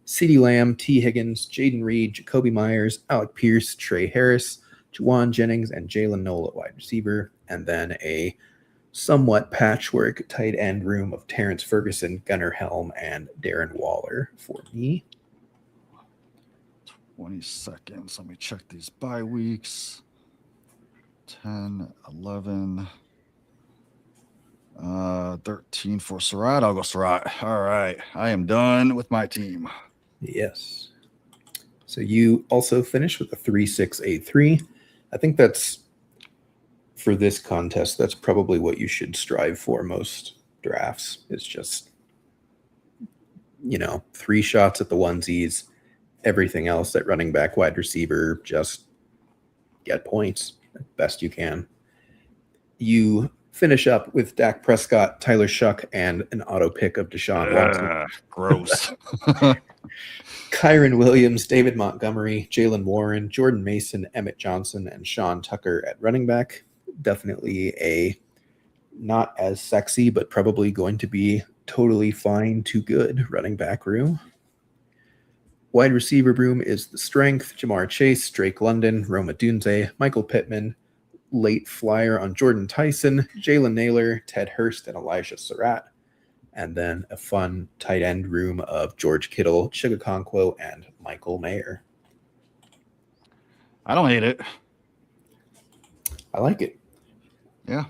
CeeDee Lamb, T. Higgins, Jaden Reed, Jacoby Myers, Alec Pierce, Trey Harris, Juwan Jennings, and Jalen Noel at wide receiver, and then a somewhat patchwork tight end room of Terrence Ferguson, Gunnar Helm, and Darren Waller for me. 20 seconds. Let me check these bye weeks. 10, 11. 13 for Surratt. I'll go Surratt. All right. I am done with my team. Yes. So you also finish with a 3-6-8-3. I think that's, for this contest, that's probably what you should strive for most drafts. It's just, 3 shots at the onesies, everything else at running back, wide receiver, just get points best you can. You finish up with Dak Prescott, Tyler Shuck, and an auto pick of Deshaun Watson. Gross. Kyron Williams, David Montgomery, Jalen Warren, Jordan Mason, Emmett Johnson, and Sean Tucker at running back. Definitely a not as sexy, but probably going to be totally fine to good running back room. Wide receiver room is the strength: Jamar Chase, Drake London, Roma Dunze, Michael Pittman, late flyer on Jordan Tyson, Jalen Naylor, Ted Hurst, and Elijah Surratt. And then a fun tight end room of George Kittle, Chigakonkwo, and Michael Mayer. I don't hate it. I like it. Yeah.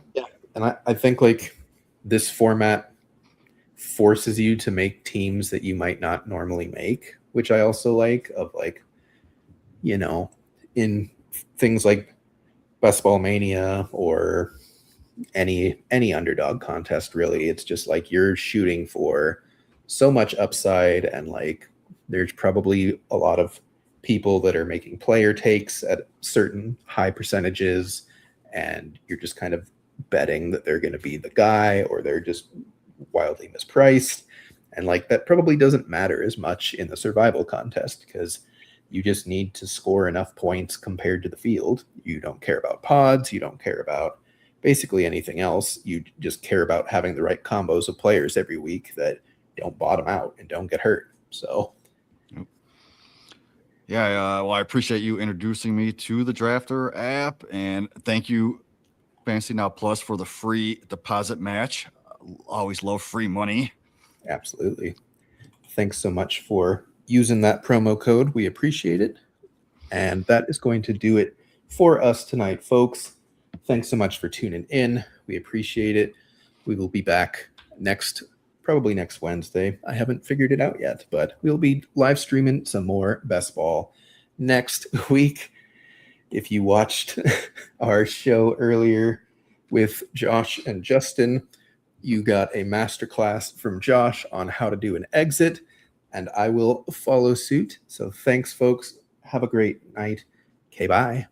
And I think like this format forces you to make teams that you might not normally make, which I also like, of like, in things like Best Ball Mania or any underdog contest, really. It's just like you're shooting for so much upside, and like there's probably a lot of people that are making player takes at certain high percentages, and you're just kind of betting that they're going to be the guy, or they're just wildly mispriced. And like that probably doesn't matter as much in the survival contest, because you just need to score enough points compared to the field. You don't care about pods, you don't care about basically anything else. You just care about having the right combos of players every week that don't bottom out and don't get hurt. So yeah, well, I appreciate you introducing me to the Drafter app, and thank you, FantasyNow Plus, for the free deposit match. Always love free money. Absolutely. Thanks so much for using that promo code. We appreciate it. And that is going to do it for us tonight, folks. Thanks so much for tuning in. We appreciate it. We will be back probably next Wednesday. I haven't figured it out yet, but we'll be live streaming some more Best Ball next week. If you watched our show earlier with Josh and Justin, you got a masterclass from Josh on how to do an exit, and I will follow suit. So thanks, folks. Have a great night. Okay, bye.